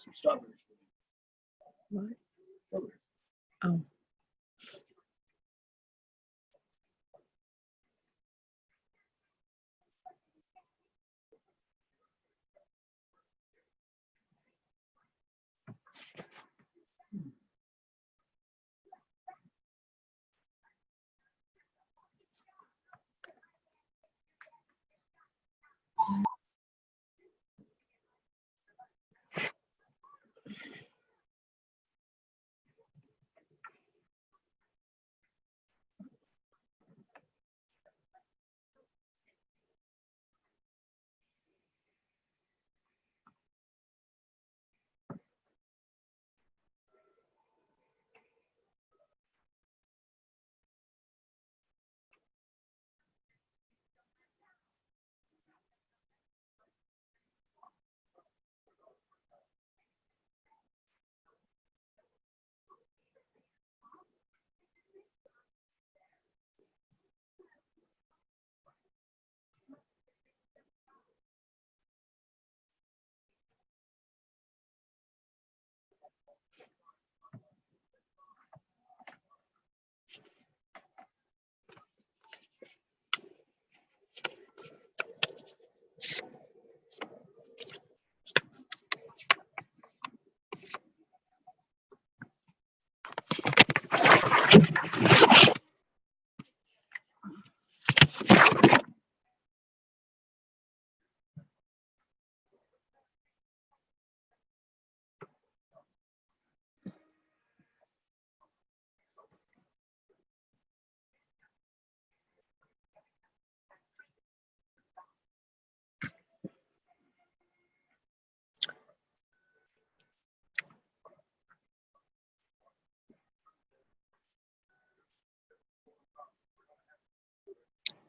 some strawberries. What? Strawberries. Oh.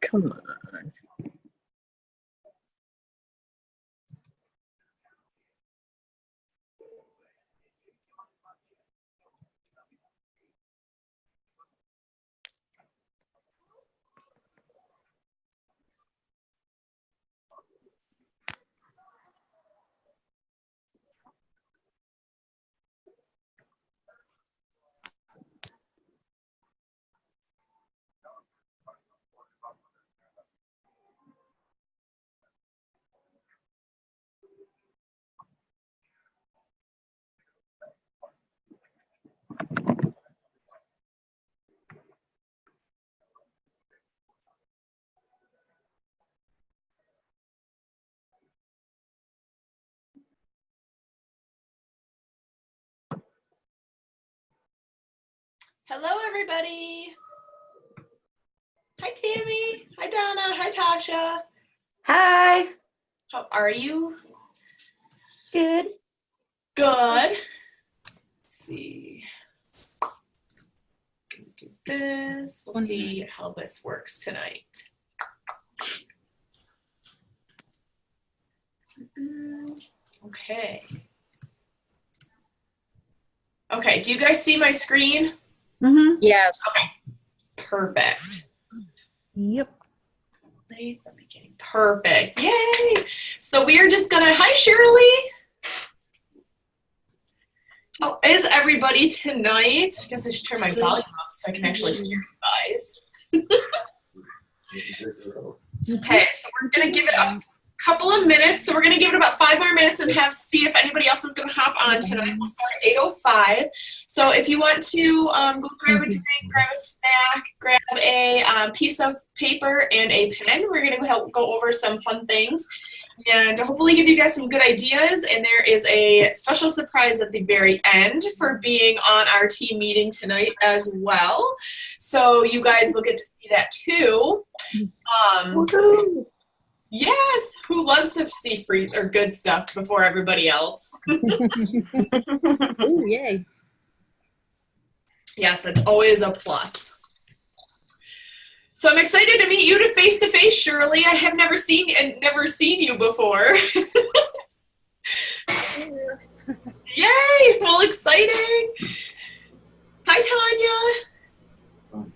Come on. Hello, everybody. Hi, Tammy. Hi, Donna. Hi, Tasha. Hi. How are you? Good. Good. Let's see. Gonna do this. We'll see how this works tonight. Okay. Okay, do you guys see my screen? Mm-hmm. Yes. Okay. Perfect. Yep. Right, let me get perfect. Yay! So we are just gonna, hi Shirley. How is everybody tonight? I guess I should turn my volume up so I can actually hear you guys. Okay, so we're gonna give it a couple of minutes. So we're gonna give it about 5 more minutes and see if anybody else is gonna hop on tonight. We'll start at 8:05. So if you want to go grab a drink, grab a snack, grab a piece of paper and a pen, we're gonna go over some fun things and hopefully give you guys some good ideas. And there is a special surprise at the very end for being on our team meeting tonight as well. So you guys will get to see that too. Yes, who loves to see free or good stuff before everybody else? Oh, yay. Yes, that's always a plus. So I'm excited to meet you face to face, Shirley. I have never seen you before. Yay! Well, exciting. Hi, Tanya.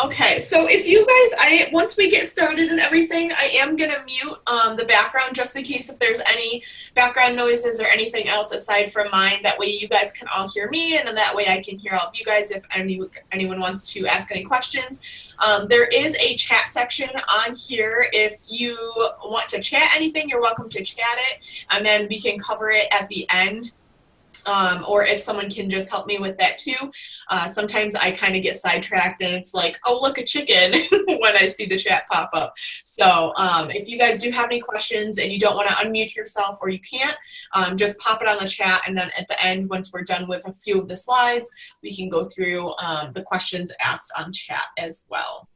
Okay, so if you guys, once we get started and everything, I am gonna mute the background just in case if there's any background noises or anything else aside from mine. That way you guys can all hear me, and then that way I can hear all of you guys if anyone wants to ask any questions. There is a chat section on here. If you want to chat anything, you're welcome to chat it, and then we can cover it at the end. Or if someone can just help me with that too. Sometimes I kind of get sidetracked and it's like, oh, look, a chicken when I see the chat pop up. So if you guys do have any questions and you don't want to unmute yourself or you can't, just pop it on the chat. And then at the end, once we're done with a few of the slides, we can go through the questions asked on chat as well.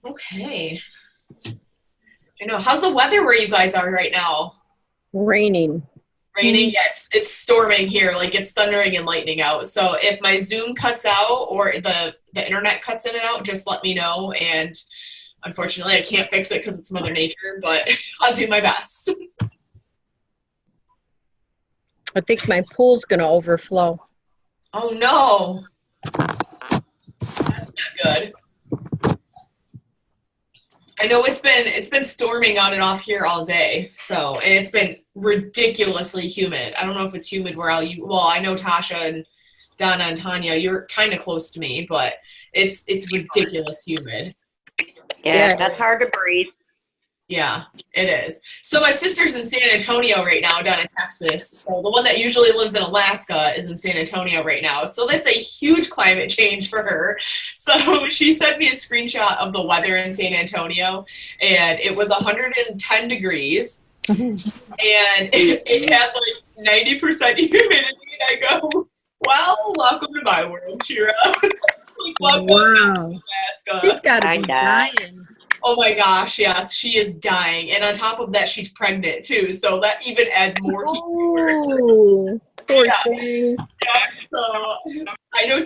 Okay. I know. How's the weather where you guys are right now? Raining. Raining? Yeah, it's storming here. Like, it's thundering and lightning out. So if my Zoom cuts out or the internet cuts in and out, just let me know. And unfortunately, I can't fix it because it's Mother Nature, but I'll do my best. I think my pool's going to overflow. Oh, no. That's not good. I know it's been storming on and off here all day, so, and it's been ridiculously humid. I don't know if it's humid where well, I know Tasha and Donna and Tanya, you're kind of close to me, but it's ridiculous humid. Yeah, that's hard to breathe. Yeah, it is. So my sister's in San Antonio right now, down in Texas. So the one that usually lives in Alaska is in San Antonio right now. So that's a huge climate change for her. So she sent me a screenshot of the weather in San Antonio, and it was 110 degrees, and it had like 90% humidity. And I go, well, welcome to my world, Shira. Like, welcome to Alaska. She's got to be dying. Oh my gosh, yes, she is dying. And on top of that, she's pregnant too. So that even adds more heat. Oh, poor thing. Yeah, so I know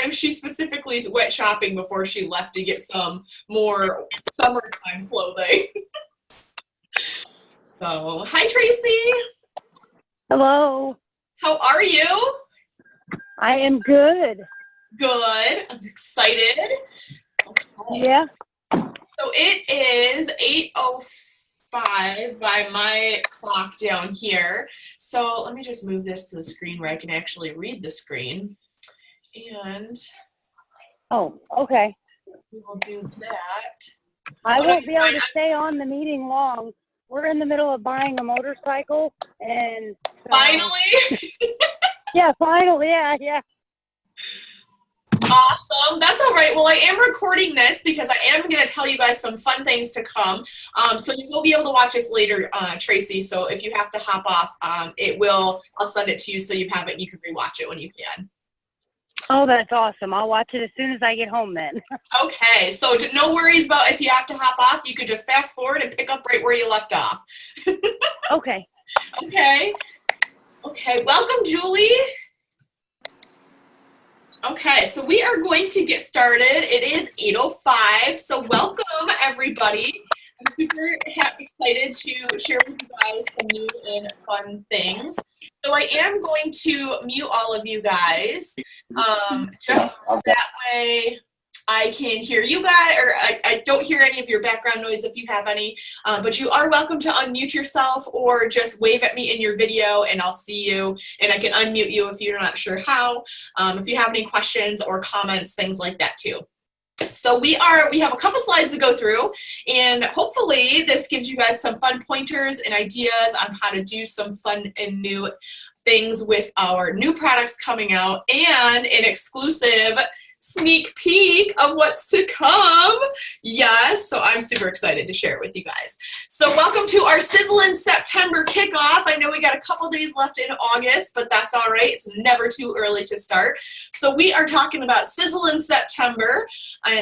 she specifically went shopping before she left to get some more summertime clothing. So, hi Tracy. Hello. How are you? I am good. Good. I'm excited. Okay. Yeah. So it is 8:05 by my clock down here. So let me just move this to the screen where I can actually read the screen. And Oh, okay. we will do that. I won't be able to stay on the meeting long. We're in the middle of buying a motorcycle, and Finally! yeah, finally, yeah. Awesome. That's all right. Well, I am recording this because I am going to tell you guys some fun things to come. So you will be able to watch this later, Tracy. So if you have to hop off, I'll send it to you so you have it and you can rewatch it when you can. Oh, that's awesome. I'll watch it as soon as I get home then. Okay. So no worries about if you have to hop off. You could just fast forward and pick up right where you left off. Okay. Okay. Okay. Welcome, Julie. Okay, so we are going to get started. It is 8:05, so welcome everybody. I'm super excited to share with you guys some new and fun things. So I am going to mute all of you guys, just that way I can hear you guys, or I don't hear any of your background noise if you have any, but you are welcome to unmute yourself or just wave at me in your video and I'll see you, and I can unmute you if you're not sure how, if you have any questions or comments, things like that too. So we have a couple slides to go through, and hopefully this gives you guys some fun pointers and ideas on how to do some fun and new things with our new products coming out, and an exclusive sneak peek of what's to come. Yes, so I'm super excited to share it with you guys. So welcome to our Sizzlin' September kickoff. I know we got a couple days left in August, but that's all right. It's never too early to start. So we are talking about Sizzlin' September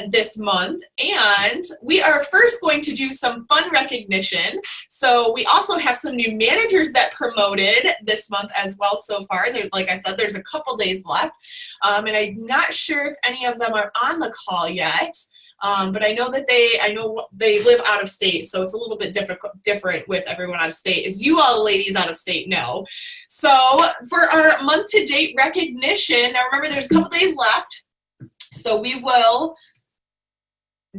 this month, and we are first going to do some fun recognition. So we also have some new managers that promoted this month as well so far. Like I said, there's a couple days left, and I'm not sure if any of them are on the call yet, but I know that they live out of state, so it's a little bit different with everyone out of state, as you all ladies out of state know. So for our month-to-date recognition, now remember there's a couple days left, so we will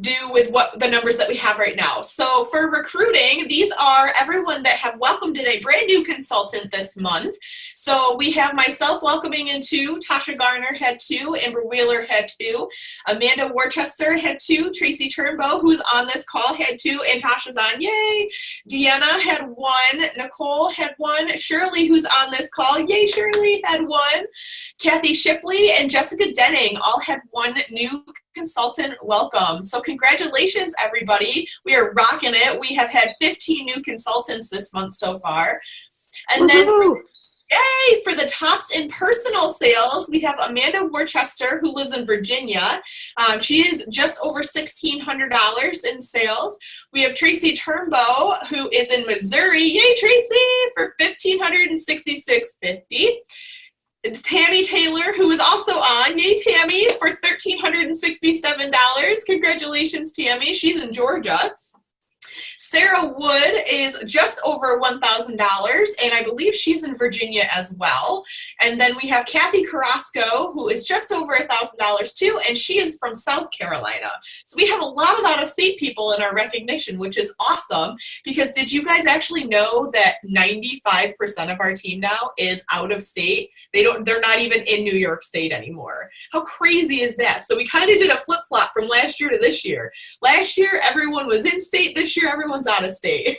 do with what the numbers that we have right now. So for recruiting, these are everyone that have welcomed in a brand new consultant this month. So we have myself welcoming in 2, Tasha Garner had 2, Amber Wheeler had 2, Amanda Worcester had 2, Tracy Turnbow, who's on this call, had 2, and Tasha's on, yay! Deanna had 1, Nicole had 1, Shirley, who's on this call, yay, Shirley, had 1, Kathy Shipley and Jessica Denning all had 1 new consultant welcome. So congratulations, everybody. We are rocking it. We have had 15 new consultants this month so far. And then, yay, for the tops in personal sales, we have Amanda Worcester, who lives in Virginia. She is just over $1,600 in sales. We have Tracy Turnbow, who is in Missouri. Yay, Tracy, for $1,566.50. It's Tammy Taylor, who is also on. Yay, Tammy, for $1,367. Congratulations, Tammy. She's in Georgia. Sarah Wood is just over $1,000, and I believe she's in Virginia as well. And then we have Kathy Carrasco, who is just over $1,000 too, and she is from South Carolina. So we have a lot of out-of-state people in our recognition, which is awesome, because did you guys actually know that 95% of our team now is out of state? They're not even in New York State anymore. How crazy is that? So we kind of did a flip-flop from last year to this year. Last year, everyone was in state. This year, everyone's out of state.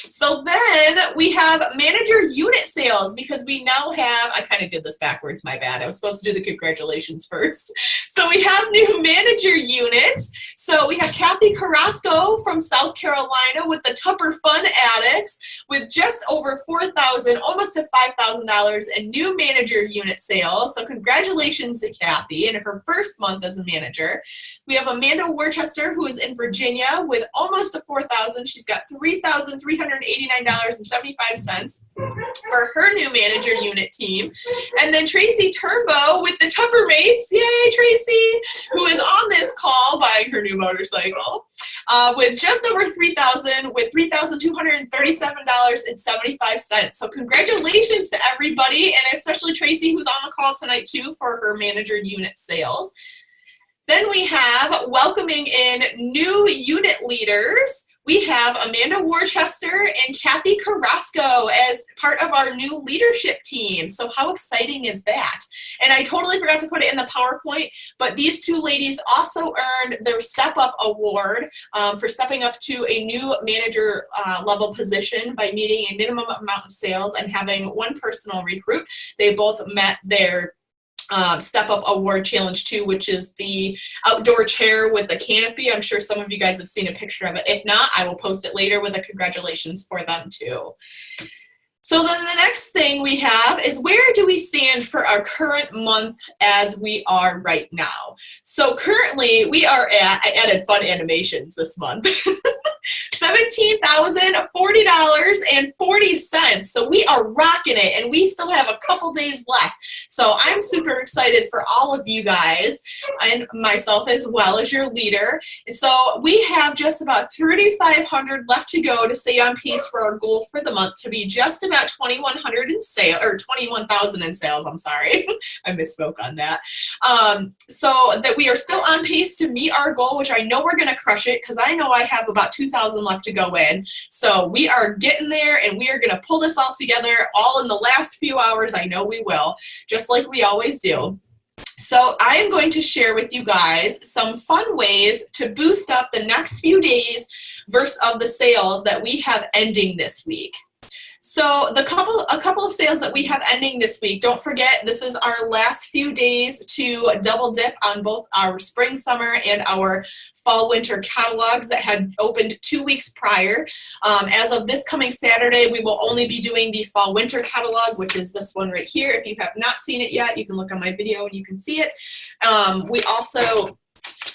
So then we have manager unit sales, because we now have, I kind of did this backwards, my bad. I was supposed to do the congratulations first. So we have new manager units. So we have Kathy Carrasco from South Carolina with the Tupper Fun Addicts with just over $4,000, almost to $5,000 in new manager unit sales. So congratulations to Kathy in her first month as a manager. We have Amanda Worcester, who is in Virginia with almost to $4,000. She's got $3,389.75 for her new manager unit team. And then Tracy Turnbow with the Tupper Mates, yay Tracy, who is on this call buying her new motorcycle with just over $3,000 with $3,237.75. So congratulations to everybody, and especially Tracy, who's on the call tonight too, for her manager unit sales. Then we have welcoming in new unit leaders. We have Amanda Worcester and Kathy Carrasco as part of our new leadership team. So how exciting is that? And I totally forgot to put it in the PowerPoint, but these 2 ladies also earned their Step Up Award for stepping up to a new manager level position by meeting a minimum amount of sales and having 1 personal recruit. They both met their Step Up Award Challenge 2, which is the outdoor chair with the canopy. I'm sure some of you guys have seen a picture of it. If not, I will post it later with a congratulations for them too. So then the next thing we have is, where do we stand for our current month as we are right now? So currently we are at, I added fun animations this month, $17,040.40. So we are rocking it, and we still have a couple days left. So I'm super excited for all of you guys and myself as well as your leader. So we have just about 3,500 left to go to stay on pace for our goal for the month to be just about 2,100 in sales, or 21,000 in sales. I'm sorry, I misspoke on that. So that we are still on pace to meet our goal, which I know we're going to crush it, because I know I have about 2,000 left to go in. So we are getting there, and we are going to pull this all together all in the last few hours. I know we will, just like we always do. So I am going to share with you guys some fun ways to boost up the next few days versus of the sales that we have ending this week. So a couple of sales that we have ending this week, don't forget, this is our last few days to double dip on both our spring, summer, and our fall, winter catalogs that had opened 2 weeks prior. As of this coming Saturday, we will only be doing the fall, winter catalog, which is this one right here. If you have not seen it yet, you can look on my video and you can see it. We also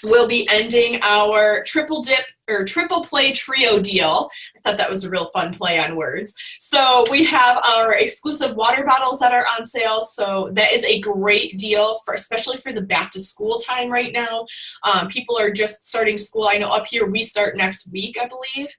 will be ending our triple dip or triple play trio deal. I thought that was a real fun play on words. So we have our exclusive water bottles that are on sale. So that is a great deal for, especially for the back to school time right now. People are just starting school. I know up here we start next week, I believe.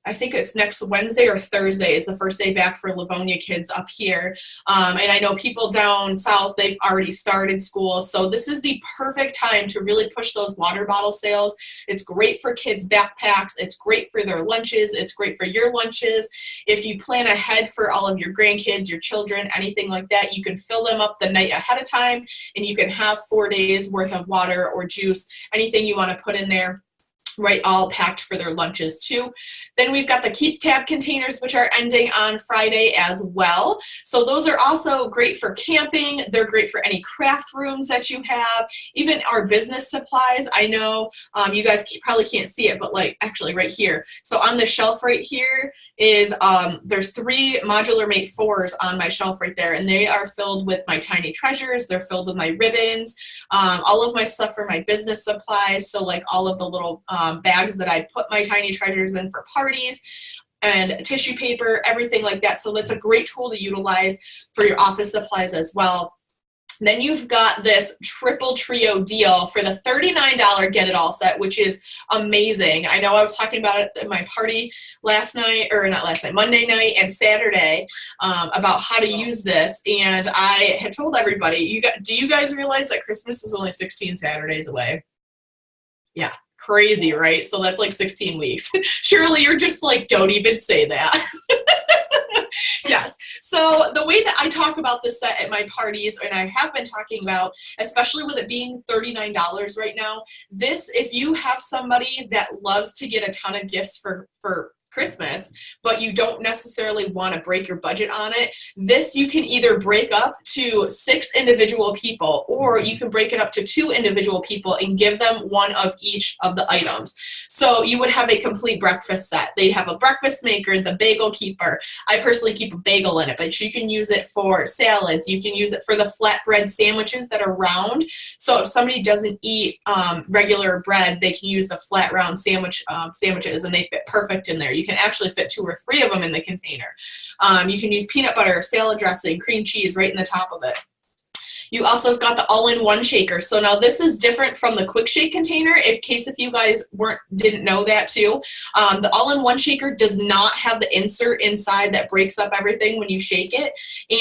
I think it's next Wednesday or Thursday is the first day back for Livonia kids up here. And I know people down south, they've already started school. So this is the perfect time to really push those water bottle sales. It's great for kids' backpacks. It's great for their lunches. It's great for your lunches. If you plan ahead for all of your grandkids, your children, anything like that, you can fill them up the night ahead of time and you can have 4 days worth of water or juice, anything you want to put in there. Right, all packed for their lunches too. Then we've got the Keep Tab containers, which are ending on Friday as well. So those are also great for camping. They're great for any craft rooms that you have, even our business supplies. I know you guys probably can't see it, but like actually right here. So on the shelf right here is there's 3 modular mate 4s on my shelf right there, and they are filled with my tiny treasures. They're filled with my ribbons, all of my stuff for my business supplies. So like all of the little bags that I put my tiny treasures in for parties, and tissue paper, everything like that. So that's a great tool to utilize for your office supplies as well. Then you've got this triple trio deal for the $39 Get It All set, which is amazing. I know I was talking about it at my party last night, or not last night, Monday night and Saturday, about how to use this. And I had told everybody, do you guys realize that Christmas is only 16 Saturdays away? Yeah. Crazy, right? So that's like 16 weeks. Surely you're just like, don't even say that. Yes. So the way that I talk about this set at my parties, and I have been talking about, especially with it being $39 right now, this, if you have somebody that loves to get a ton of gifts for Christmas, but you don't necessarily want to break your budget on it, this you can either break up to 6 individual people, or you can break it up to 2 individual people and give them one of each of the items. So you would have a complete breakfast set. They'd have a breakfast maker, the bagel keeper. I personally keep a bagel in it, but you can use it for salads. You can use it for the flatbread sandwiches that are round. So if somebody doesn't eat regular bread, they can use the flat round sandwiches, and they fit perfect in there. You can actually fit 2 or 3 of them in the container. You can use peanut butter, salad dressing, cream cheese right in the top of it. You also have got the all-in-one shaker. So now this is different from the quick shake container, in case if you guys didn't know that too. The all-in-one shaker does not have the insert inside that breaks up everything when you shake it.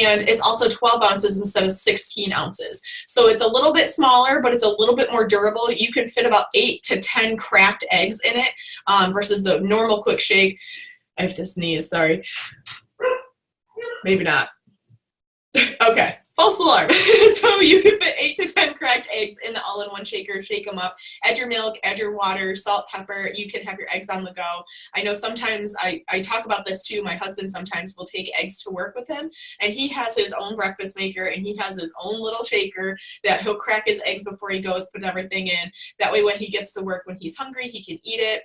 And it's also 12 ounces instead of 16 ounces. So it's a little bit smaller, but it's a little bit more durable. You can fit about 8 to 10 cracked eggs in it versus the normal quick shake. I have to sneeze, sorry. Maybe not. Okay. False alarm. So you can fit 8 to 10 cracked eggs in the all-in-one shaker, shake them up, add your milk, add your water, salt, pepper. You can have your eggs on the go. I know sometimes I talk about this too. My husband sometimes will take eggs to work with him, and he has his own breakfast maker, and he has his own little shaker that he'll crack his eggs before he goes, put everything in. That way when he gets to work, when he's hungry, he can eat it.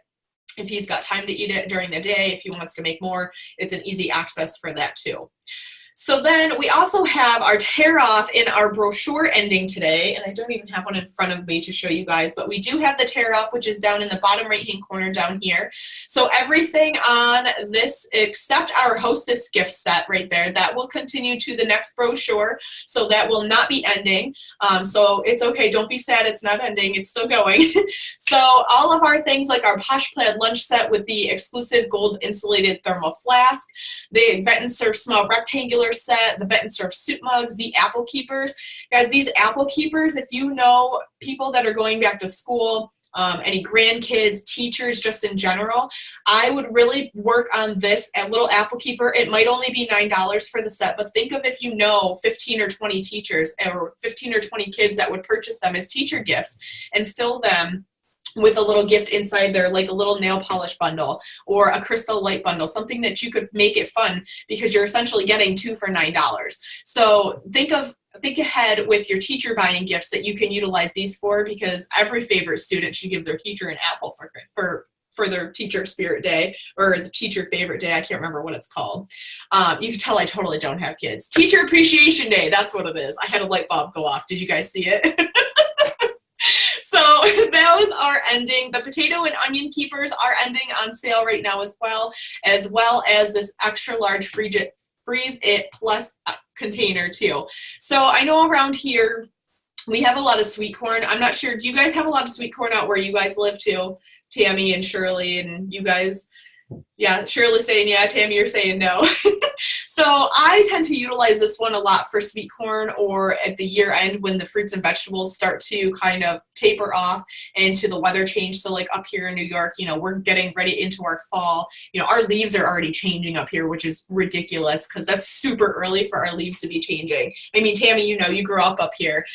If he's got time to eat it during the day, if he wants to make more, it's an easy access for that too. So then we also have our tear off in our brochure ending today, and I don't even have one in front of me to show you guys, but we do have the tear off, which is down in the bottom right hand corner down here. So everything on this except our hostess gift set right there, that will continue to the next brochure, so that will not be ending. So it's okay, don't be sad, it's not ending, it's still going. So all of our things like our Posh Plaid lunch set with the exclusive gold insulated thermal flask, the Vet and Serve small rectangular set, the Vet and Serve soup mugs, the apple keepers. Guys, these apple keepers, if you know people that are going back to school, any grandkids, teachers, just in general, I would really work on this little apple keeper. It might only be $9 for the set, but think of if you know 15 or 20 teachers or 15 or 20 kids that would purchase them as teacher gifts and fill them with a little gift inside there, like a little nail polish bundle or a crystal light bundle, something that you could make it fun because you're essentially getting 2 for $9. So think ahead with your teacher buying gifts that you can utilize these for, because every favorite student should give their teacher an apple for their teacher spirit day, or the teacher favorite day. I can't remember what it's called. You can tell I totally don't have kids. Teacher appreciation day, that's what it is. I had a light bulb go off. Did you guys see it? So those are ending. The potato and onion keepers are ending on sale right now as well as this extra large freeze it plus container too. So I know around here we have a lot of sweet corn. I'm not sure, do you guys have a lot of sweet corn out where you guys live too? Tammy and Shirley and you guys? Yeah, Shirley's saying yeah, Tammy, you're saying no. So I tend to utilize this one a lot for sweet corn, or at the year end when the fruits and vegetables start to kind of taper off into the weather change. So like up here in New York, you know, we're getting ready into our fall. You know, our leaves are already changing up here, which is ridiculous because that's super early for our leaves to be changing. I mean, Tammy, you know, you grew up here.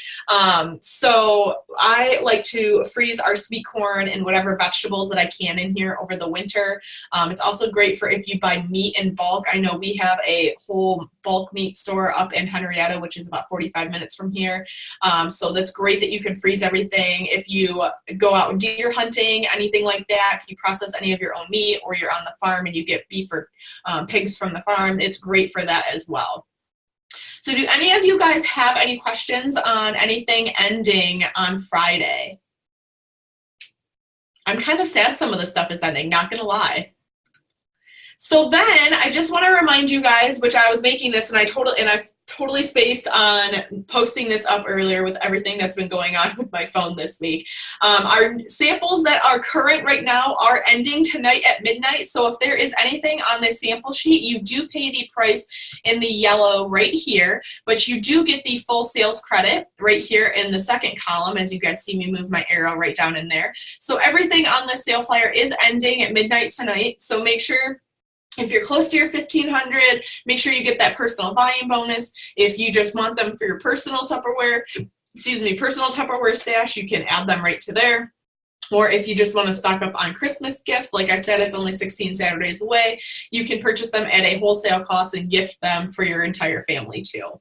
So I like to freeze our sweet corn and whatever vegetables that I can in here over the winter. It's also great for if you buy meat in bulk. I know we have a whole bulk meat store up in Henrietta, which is about 45 minutes from here. So that's great that you can freeze everything. If you go out deer hunting, anything like that, if you process any of your own meat, or you're on the farm and you get beef or pigs from the farm, it's great for that as well. So do any of you guys have any questions on anything ending on Friday? I'm kind of sad some of the stuff is ending, not gonna lie. So then I just want to remind you guys, which I was making this and I totally spaced on posting this up earlier with everything that's been going on with my phone this week. Our samples that are current right now are ending tonight at midnight. So if there is anything on this sample sheet, you do pay the price in the yellow right here, but you do get the full sales credit right here in the second column, as you guys see me move my arrow right down in there. So everything on this sale flyer is ending at midnight tonight. So make sure, if you're close to your 1,500, make sure you get that personal volume bonus. If you just want them for your personal Tupperware stash, you can add them right to there. Or if you just want to stock up on Christmas gifts, like I said, it's only 16 Saturdays away. You can purchase them at a wholesale cost and gift them for your entire family too.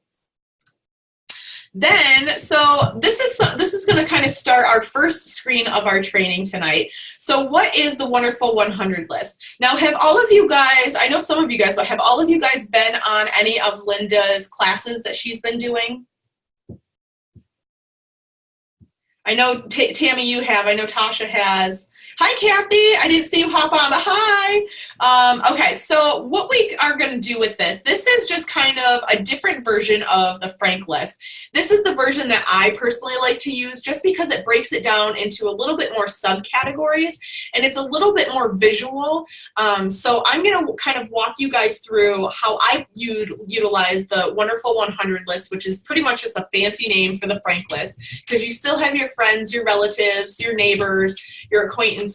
Then, so this is going to kind of start our first screen of our training tonight. So what is the Wonderful 100 list? Now, have all of you guys, I know some of you guys, but have all of you guys been on any of Linda's classes that she's been doing? I know, Tammy, you have. I know Tasha has. Hi, Kathy. I didn't see you hop on, but hi. Okay, so what we are going to do with this is just kind of a different version of the Frank list. This is the version that I personally like to use just because it breaks it down into a little bit more subcategories and it's a little bit more visual. So I'm going to kind of walk you guys through how I utilize the Wonderful 100 list, which is pretty much just a fancy name for the Frank list, because you still have your friends, your relatives, your neighbors, your acquaintances,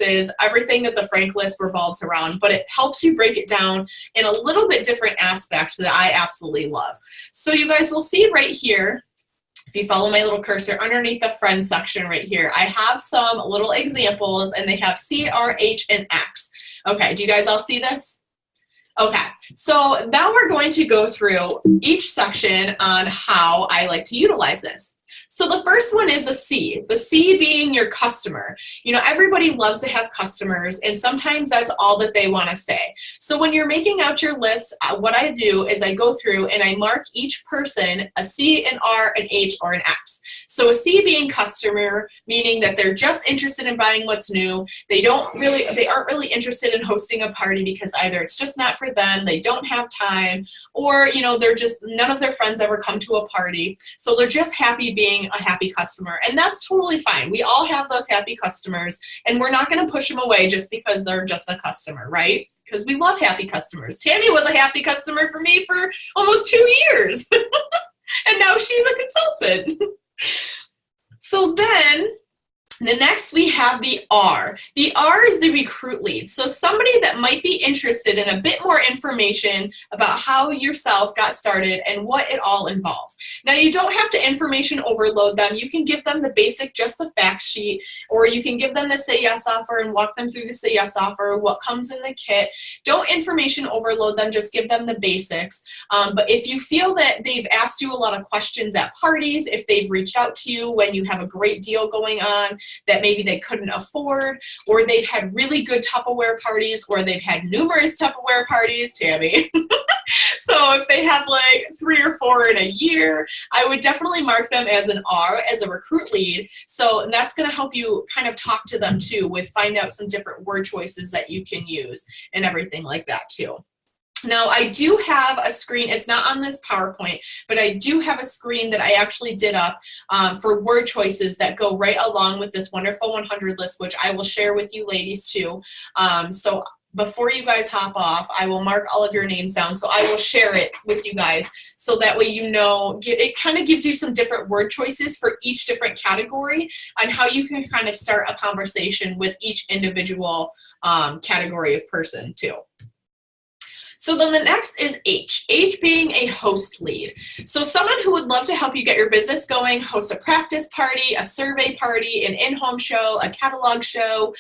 everything that the Frank list revolves around, but it helps you break it down in a little bit different aspect that I absolutely love. So you guys will see right here, if you follow my little cursor underneath the friend section right here, I have some little examples and they have C, R, H, and X. Okay, do you guys all see this? Okay, so now we're going to go through each section on how I like to utilize this. So the first one is the C being your customer. You know, everybody loves to have customers, and sometimes that's all that they want to say. So when you're making out your list, what I do is I go through and I mark each person a C, an R, an H, or an X. So a C being customer, meaning that they're just interested in buying what's new. They aren't really interested in hosting a party because either it's just not for them, they don't have time, or, you know, they're just, none of their friends ever come to a party. So they're just happy being a happy customer, and that's totally fine. We all have those happy customers, and we're not going to push them away just because they're just a customer, right? Because we love happy customers. Tammy was a happy customer for me for almost 2 years, and now she's a consultant. So then, the next we have the R. The R is the recruit lead. So somebody that might be interested in a bit more information about how yourself got started and what it all involves. Now you don't have to information overload them. You can give them the basic, just the fact sheet, or you can give them the say yes offer and walk them through the say yes offer, what comes in the kit. Don't information overload them, just give them the basics. But if you feel that they've asked you a lot of questions at parties, if they've reached out to you when you have a great deal going on that maybe they couldn't afford, or they've had really good Tupperware parties, or they've had numerous Tupperware parties, Tammy. So if they have like 3 or 4 in a year, I would definitely mark them as an R, as a recruit lead. So that's going to help you kind of talk to them too, with find out some different word choices that you can use and everything like that too. Now, I do have a screen, it's not on this PowerPoint, but I do have a screen that I actually did up for word choices that go right along with this Wonderful 100 list, which I will share with you ladies too. So before you guys hop off, I will mark all of your names down. So I will share it with you guys. So that way, you know, it kind of gives you some different word choices for each different category on how you can kind of start a conversation with each individual category of person too. So then the next is H. H being a host lead. So someone who would love to help you get your business going, host a practice party, a survey party, an in-home show, a catalog show,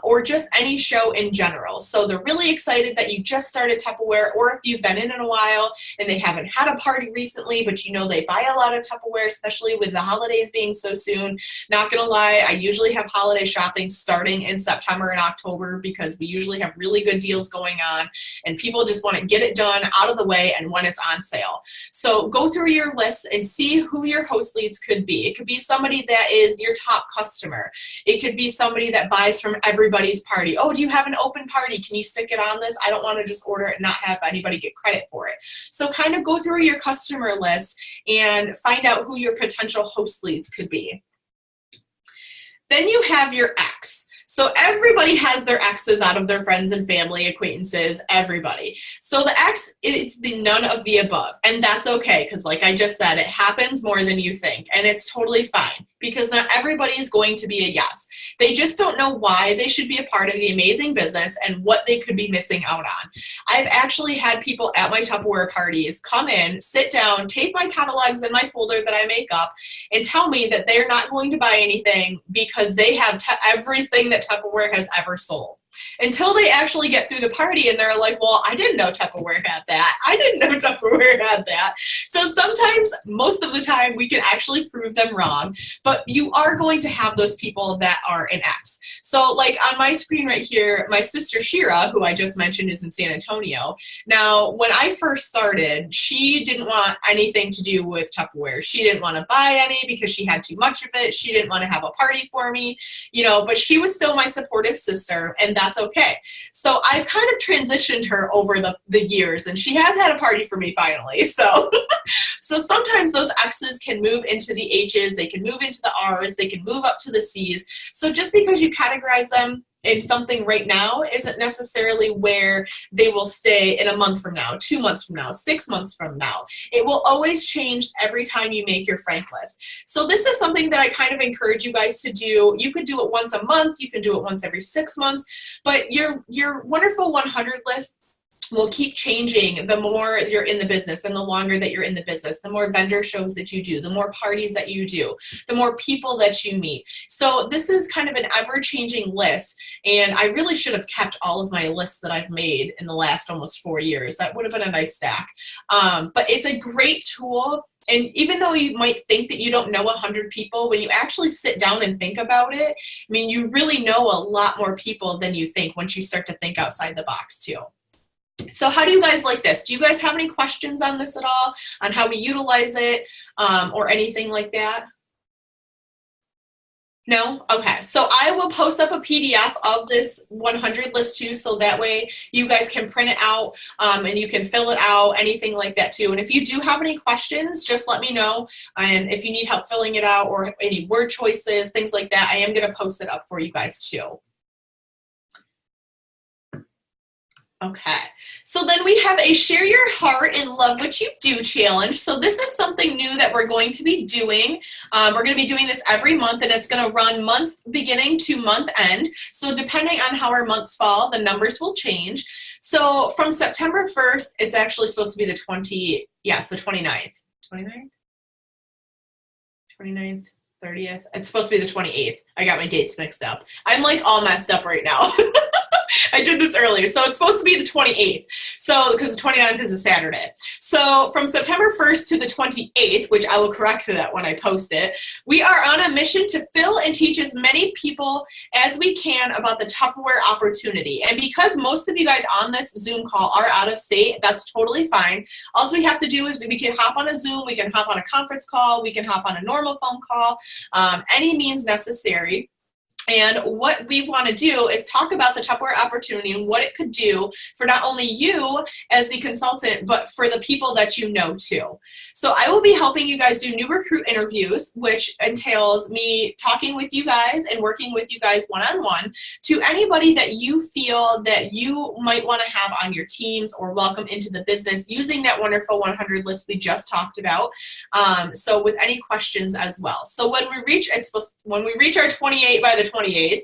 or just any show in general. So they're really excited that you just started Tupperware, or if you've been in a while and they haven't had a party recently, but you know they buy a lot of Tupperware, especially with the holidays being so soon. Not gonna lie, I usually have holiday shopping starting in September and October because we usually have really good deals going on and people just want to get it done out of the way and when it's on sale. So go through your list and see who your host leads could be. It could be somebody that is your top customer. It could be somebody that buys from everybody's party. Oh, do you have an open party? Can you stick it on this? I don't want to just order it and not have anybody get credit for it. So kind of go through your customer list and find out who your potential host leads could be. Then you have your X. So everybody has their X's out of their friends and family, acquaintances, everybody. So the X is the none of the above, and that's okay because like I just said, it happens more than you think, and it's totally fine because not everybody is going to be a yes. They just don't know why they should be a part of the amazing business and what they could be missing out on. I've actually had people at my Tupperware parties come in, sit down, take my catalogs in my folder that I make up, and tell me that they're not going to buy anything because they have everything that Tupperware has ever sold. Until they actually get through the party and they're like, well, I didn't know Tupperware had that. I didn't know Tupperware had that. So sometimes, most of the time, we can actually prove them wrong, but you are going to have those people that are an X. So like on my screen right here, my sister Shira, who I just mentioned is in San Antonio. Now, when I first started, she didn't want anything to do with Tupperware. She didn't want to buy any because she had too much of it. She didn't want to have a party for me, you know, but she was still my supportive sister, and that's okay. So I've kind of transitioned her over the years, and she has had a party for me finally. So, so sometimes those X's can move into the H's, they can move into the R's, they can move up to the C's. So just because you categorize them in something right now isn't necessarily where they will stay in a month from now, 2 months from now, 6 months from now. It will always change every time you make your frank list. So this is something that I kind of encourage you guys to do. You could do it once a month, you can do it once every 6 months, but your wonderful 100 list will keep changing the more you're in the business and the longer that you're in the business, the more vendor shows that you do, the more parties that you do, the more people that you meet. So this is kind of an ever-changing list, and I really should have kept all of my lists that I've made in the last almost 4 years. That would have been a nice stack. But it's a great tool. And even though you might think that you don't know 100 people, when you actually sit down and think about it, I mean, you really know a lot more people than you think once you start to think outside the box too. So how do you guys like this? Do you guys have any questions on this at all, on how we utilize it or anything like that? No? Okay, so I will post up a PDF of this 100 list too, so that way you guys can print it out and you can fill it out, anything like that too. And if you do have any questions, just let me know. And if you need help filling it out or any word choices, things like that, I am gonna post it up for you guys too. Okay, so then we have a share your heart and love what you do challenge. So this is something new that we're going to be doing. We're going to be doing this every month, and it's going to run month beginning to month end. So depending on how our months fall, the numbers will change. So from September 1st, it's actually supposed to be the 29th. 29th, 30th. It's supposed to be the 28th. I got my dates mixed up. I'm like all messed up right now. I did this earlier. So it's supposed to be the 28th. So, because the 29th is a Saturday. So from September 1st to the 28th, which I will correct that when I post it, we are on a mission to fill and teach as many people as we can about the Tupperware opportunity. And because most of you guys on this Zoom call are out of state, that's totally fine. All we have to do is we can hop on a Zoom, we can hop on a conference call, we can hop on a normal phone call, any means necessary. And what we want to do is talk about the Tupperware opportunity and what it could do for not only you as the consultant, but for the people that you know too. So I will be helping you guys do new recruit interviews, which entails me talking with you guys and working with you guys one-on-one to anybody that you feel that you might want to have on your teams or welcome into the business using that wonderful 100 list we just talked about. So with any questions as well. So when we reach our 28 by the 28th,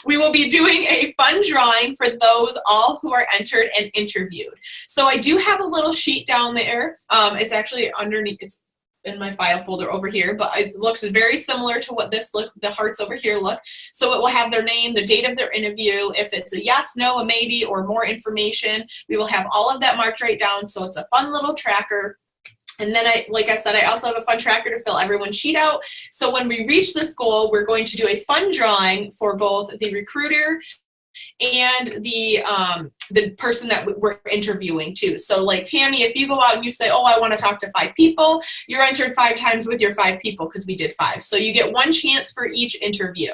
we will be doing a fun drawing for those all who are entered and interviewed. So I do have a little sheet down there. It's actually underneath, it's in my file folder over here, but it looks very similar to what the hearts over here look. So it will have their name, the date of their interview, if it's a yes, no, a maybe, or more information. We will have all of that marked right down, so it's a fun little tracker. And then like I said, I also have a fun tracker to fill everyone's sheet out. So when we reach this goal, we're going to do a fun drawing for both the recruiter and the person that we're interviewing too. So like Tammy, if you go out and you say, oh, I want to talk to 5 people, you're entered 5 times with your 5 people because we did 5. So you get 1 chance for each interview.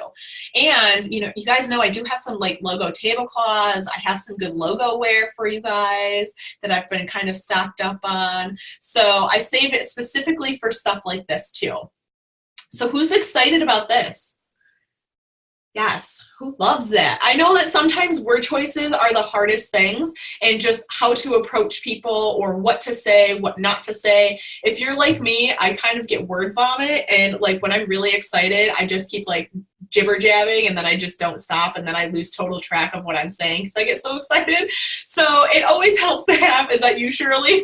And you guys know I do have some like logo tablecloths. I have some good logo wear for you guys that I've been kind of stocked up on. So I saved it specifically for stuff like this too. So who's excited about this? Yes, who loves that? I know that sometimes word choices are the hardest things, and just how to approach people or what to say, what not to say. If you're like me, I kind of get word vomit, and like when I'm really excited, I just keep like jibber jabbing, and then I just don't stop, and then I lose total track of what I'm saying because I get so excited. So it always helps to have, is that you, Shirley?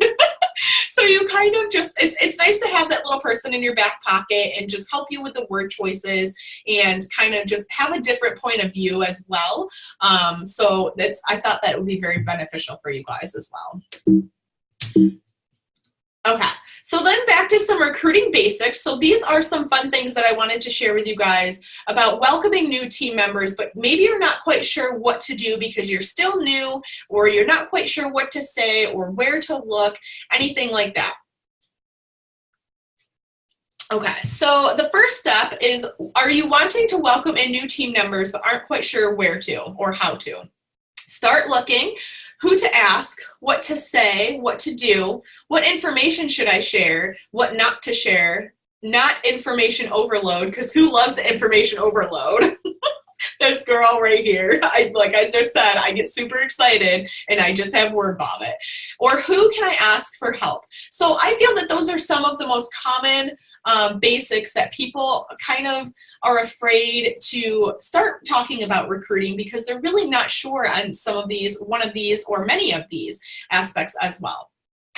So you kind of just, it's nice to have that little person in your back pocket and just help you with the word choices and kind of just have a different point of view as well. So I thought that would be very beneficial for you guys as well. Okay, so then back to some recruiting basics. So these are some fun things that I wanted to share with you guys about welcoming new team members, but maybe you're not quite sure what to do because you're still new, or you're not quite sure what to say or where to look, anything like that. Okay, so the first step is, are you wanting to welcome in new team members but aren't quite sure where to or how to? Start looking. Who to ask, what to say, what to do, what information should I share, what not to share, not information overload, because who loves the information overload? This girl right here. Like I just said, I get super excited and I just have word vomit. Or who can I ask for help? So I feel that those are some of the most common basics that people kind of are afraid to start talking about recruiting because they're really not sure on some of these, one of these, or many of these aspects as well.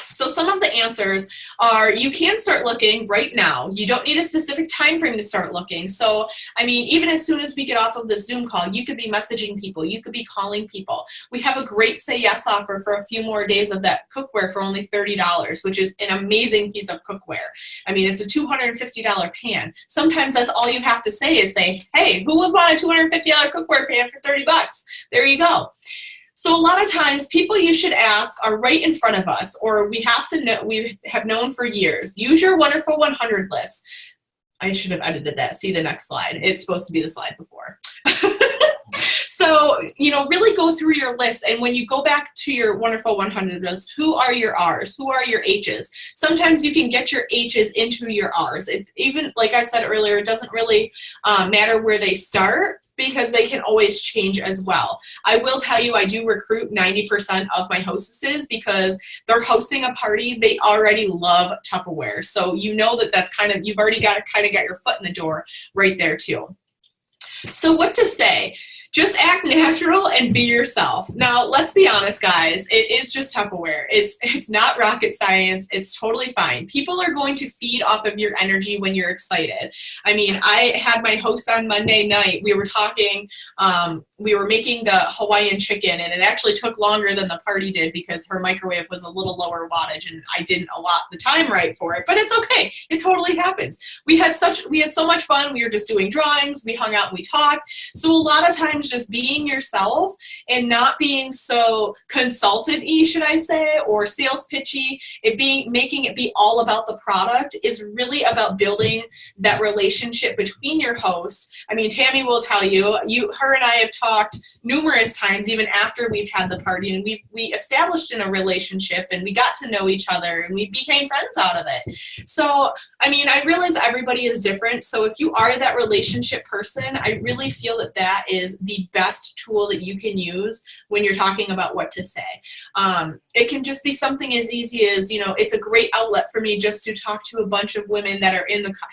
So some of the answers are, you can start looking right now. You don't need a specific time frame to start looking. So, I mean, even as soon as we get off of this Zoom call, you could be messaging people. You could be calling people. We have a great Say Yes offer for a few more days of that cookware for only $30, which is an amazing piece of cookware. I mean, it's a $250 pan. Sometimes that's all you have to say is say, hey, who would want a $250 cookware pan for 30 bucks? There you go. So a lot of times people you should ask are right in front of us, or we have known for years. Use your wonderful 100 list. I should have edited that. See the next slide. It's supposed to be the slide before. So, really go through your list. And when you go back to your wonderful 100 list, who are your R's? Who are your H's? Sometimes you can get your H's into your R's. Even, like I said earlier, it doesn't really matter where they start because they can always change as well. I will tell you, I do recruit 90% of my hostesses because they're hosting a party. They already love Tupperware. So you know that's kind of, you've already got to kind of get your foot in the door right there too. So what to say? Just act natural and be yourself. Now, let's be honest, guys. It is just Tupperware. It's not rocket science. It's totally fine. People are going to feed off of your energy when you're excited. I mean, I had my host on Monday night. We were talking, we were making the Hawaiian chicken, and it actually took longer than the party did because her microwave was a little lower wattage, and I didn't allot the time right for it. But it's okay. It totally happens. We had so much fun. We were just doing drawings. We hung out and we talked. So a lot of times sometimes just being yourself and not being so consultant-y, should I say, or sales pitchy, making it be all about the product is really about building that relationship between your host. I mean, Tammy will tell you, her and I have talked numerous times, even after we've had the party, and we established in a relationship, and we got to know each other, and we became friends out of it. So, I mean, I realize everybody is different. So if you are that relationship person, I really feel that that is the best tool that you can use when you're talking about what to say. It can just be something as easy as, you know, it's a great outlet for me just to talk to a bunch of women that are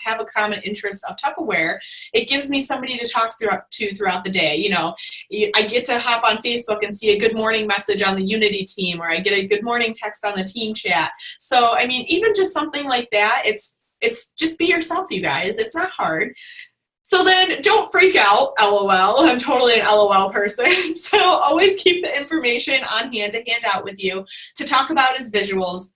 have a common interest of Tupperware. It gives me somebody to talk throughout the day. You know, I get to hop on Facebook and see a good morning message on the Unity team, or I get a good morning text on the team chat. So, I mean, even just something like that, it's just be yourself, you guys. It's not hard. So then don't freak out, LOL. I'm totally an LOL person. So always keep the information on hand to hand out with you to talk about as visuals.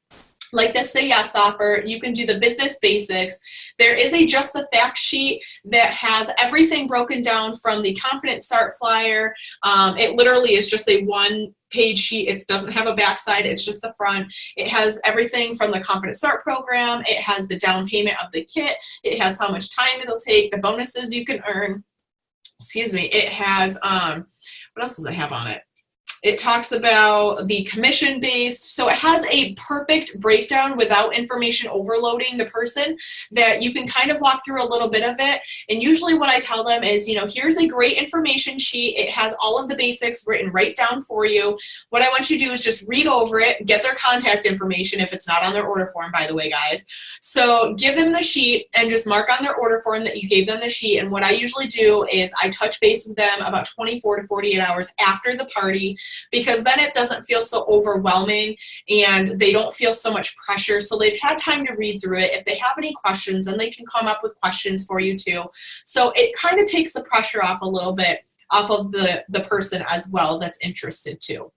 Like the Say Yes offer, you can do the business basics. There is a Just the Fact sheet that has everything broken down from the Confident Start flyer. It literally is just a one-page sheet. It doesn't have a backside. It's just the front. It has everything from the Confident Start program. It has the down payment of the kit. It has how much time it'll take, the bonuses you can earn. Excuse me. It has, what else does it have on it? It talks about the commission-based, so it has a perfect breakdown without information overloading the person, that you can kind of walk through a little bit of it. And usually what I tell them is, you know, here's a great information sheet. It has all of the basics written right down for you. What I want you to do is just read over it, get their contact information if it's not on their order form, by the way, guys. So give them the sheet and just mark on their order form that you gave them the sheet. And what I usually do is I touch base with them about 24 to 48 hours after the party, because then it doesn't feel so overwhelming and they don't feel so much pressure. So they've had time to read through it. If they have any questions, then they can come up with questions for you too. So it kind of takes the pressure off a little bit off of the person as well that's interested too.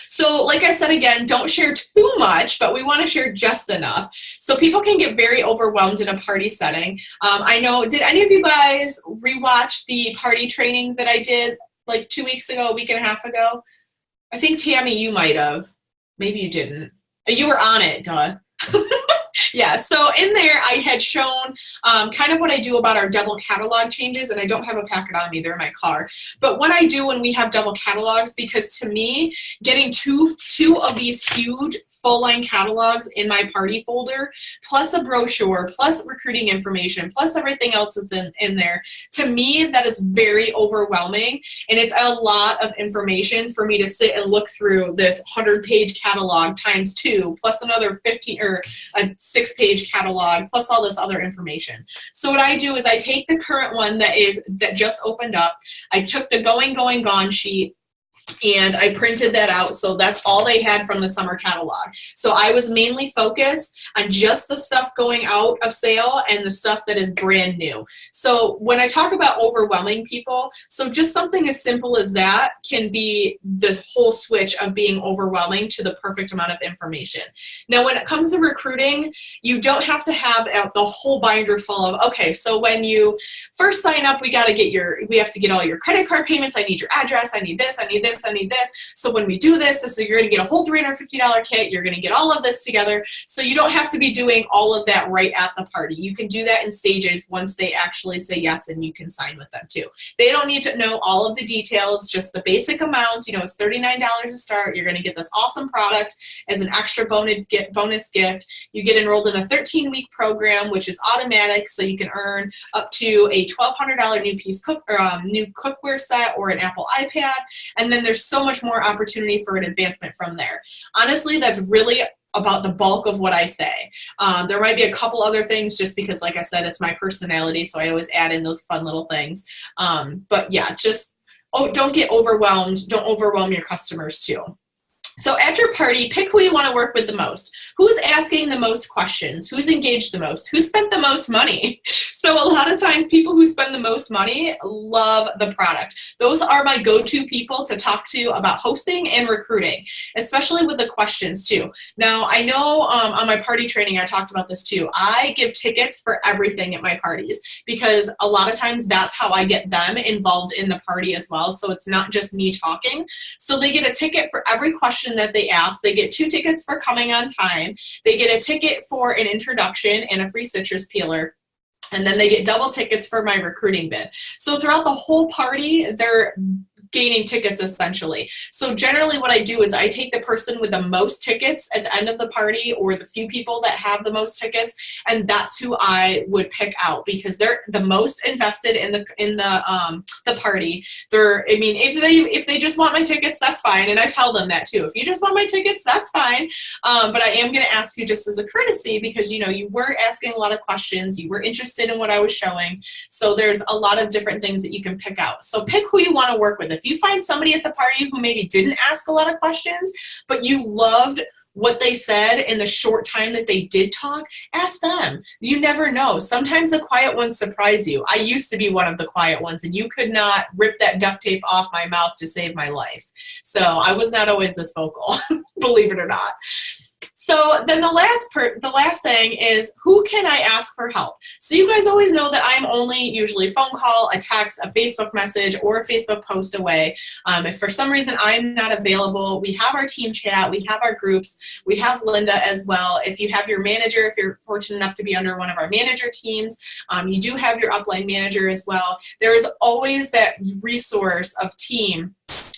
So like I said, again, don't share too much, but we want to share just enough. So people can get very overwhelmed in a party setting. I know, did any of you guys rewatch the party training that I did like 2 weeks ago, a week and a half ago? I think Tammy, you might have. Maybe you didn't. You were on it, duh. Yeah, so in there I had shown kind of what I do about our double catalog changes, and I don't have a packet on me, they're in my car. But what I do when we have double catalogs, because to me, getting two of these huge full-line catalogs in my party folder, plus a brochure, plus recruiting information, plus everything else in there, to me, that is very overwhelming, and it's a lot of information for me to sit and look through this 100-page catalog times 2, plus another 15 or a 6-page catalog, plus all this other information. So what I do is I take the current one that just opened up, I took the going, gone sheet, and I printed that out, so that's all they had from the summer catalog. So I was mainly focused on just the stuff going out of sale and the stuff that is brand new. So when I talk about overwhelming people, so just something as simple as that can be the whole switch of being overwhelming to the perfect amount of information. Now when it comes to recruiting, you don't have to have the whole binder full of, okay, so when you first sign up, we have to get all your credit card payments, I need your address, I need this, I need this, I need this. So when we do this, you're going to get a whole $350 kit. You're going to get all of this together. So you don't have to be doing all of that right at the party. You can do that in stages once they actually say yes, and you can sign with them too. They don't need to know all of the details, just the basic amounts. You know, it's $39 to start. You're going to get this awesome product as an extra bonus gift. You get enrolled in a 13-week program, which is automatic, so you can earn up to a $1,200 new cookware set or an Apple iPad. And then there's so much more opportunity for an advancement from there. Honestly, that's really about the bulk of what I say. There might be a couple other things just because, like I said, it's my personality, so I always add in those fun little things. But yeah, just don't get overwhelmed. Don't overwhelm your customers too. So at your party, pick who you want to work with the most. Who's asking the most questions? Who's engaged the most? Who spent the most money? So a lot of times people who spend the most money love the product. Those are my go-to people to talk to about hosting and recruiting, especially with the questions too. Now, I know on my party training, I talked about this too. I give tickets for everything at my parties because a lot of times that's how I get them involved in the party as well. So it's not just me talking. So they get a ticket for every question that they ask. They get 2 tickets for coming on time. They get a ticket for an introduction and a free citrus peeler. And then they get double tickets for my recruiting bid. So throughout the whole party, they're gaining tickets essentially. So generally what I do is I take the person with the most tickets at the end of the party, or the few people that have the most tickets, and that's who I would pick out because they're the most invested in the party. I mean, if they just want my tickets, that's fine, and I tell them that too. If you just want my tickets, that's fine. But I am going to ask you just as a courtesy because you were asking a lot of questions, you were interested in what I was showing. So there's a lot of different things that you can pick out. So pick who you want to work with. If you find somebody at the party who maybe didn't ask a lot of questions, but you loved what they said in the short time that they did talk, ask them. You never know. Sometimes the quiet ones surprise you. I used to be one of the quiet ones, and you could not rip that duct tape off my mouth to save my life. So I was not always this vocal, believe it or not. So then the last thing is, who can I ask for help? So you guys always know that I'm only usually a phone call, a text, a Facebook message, or a Facebook post away. If for some reason I'm not available, we have our team chat, we have our groups, we have Linda as well. If you have your manager, if you're fortunate enough to be under one of our manager teams, you do have your upline manager as well. There is always that resource of team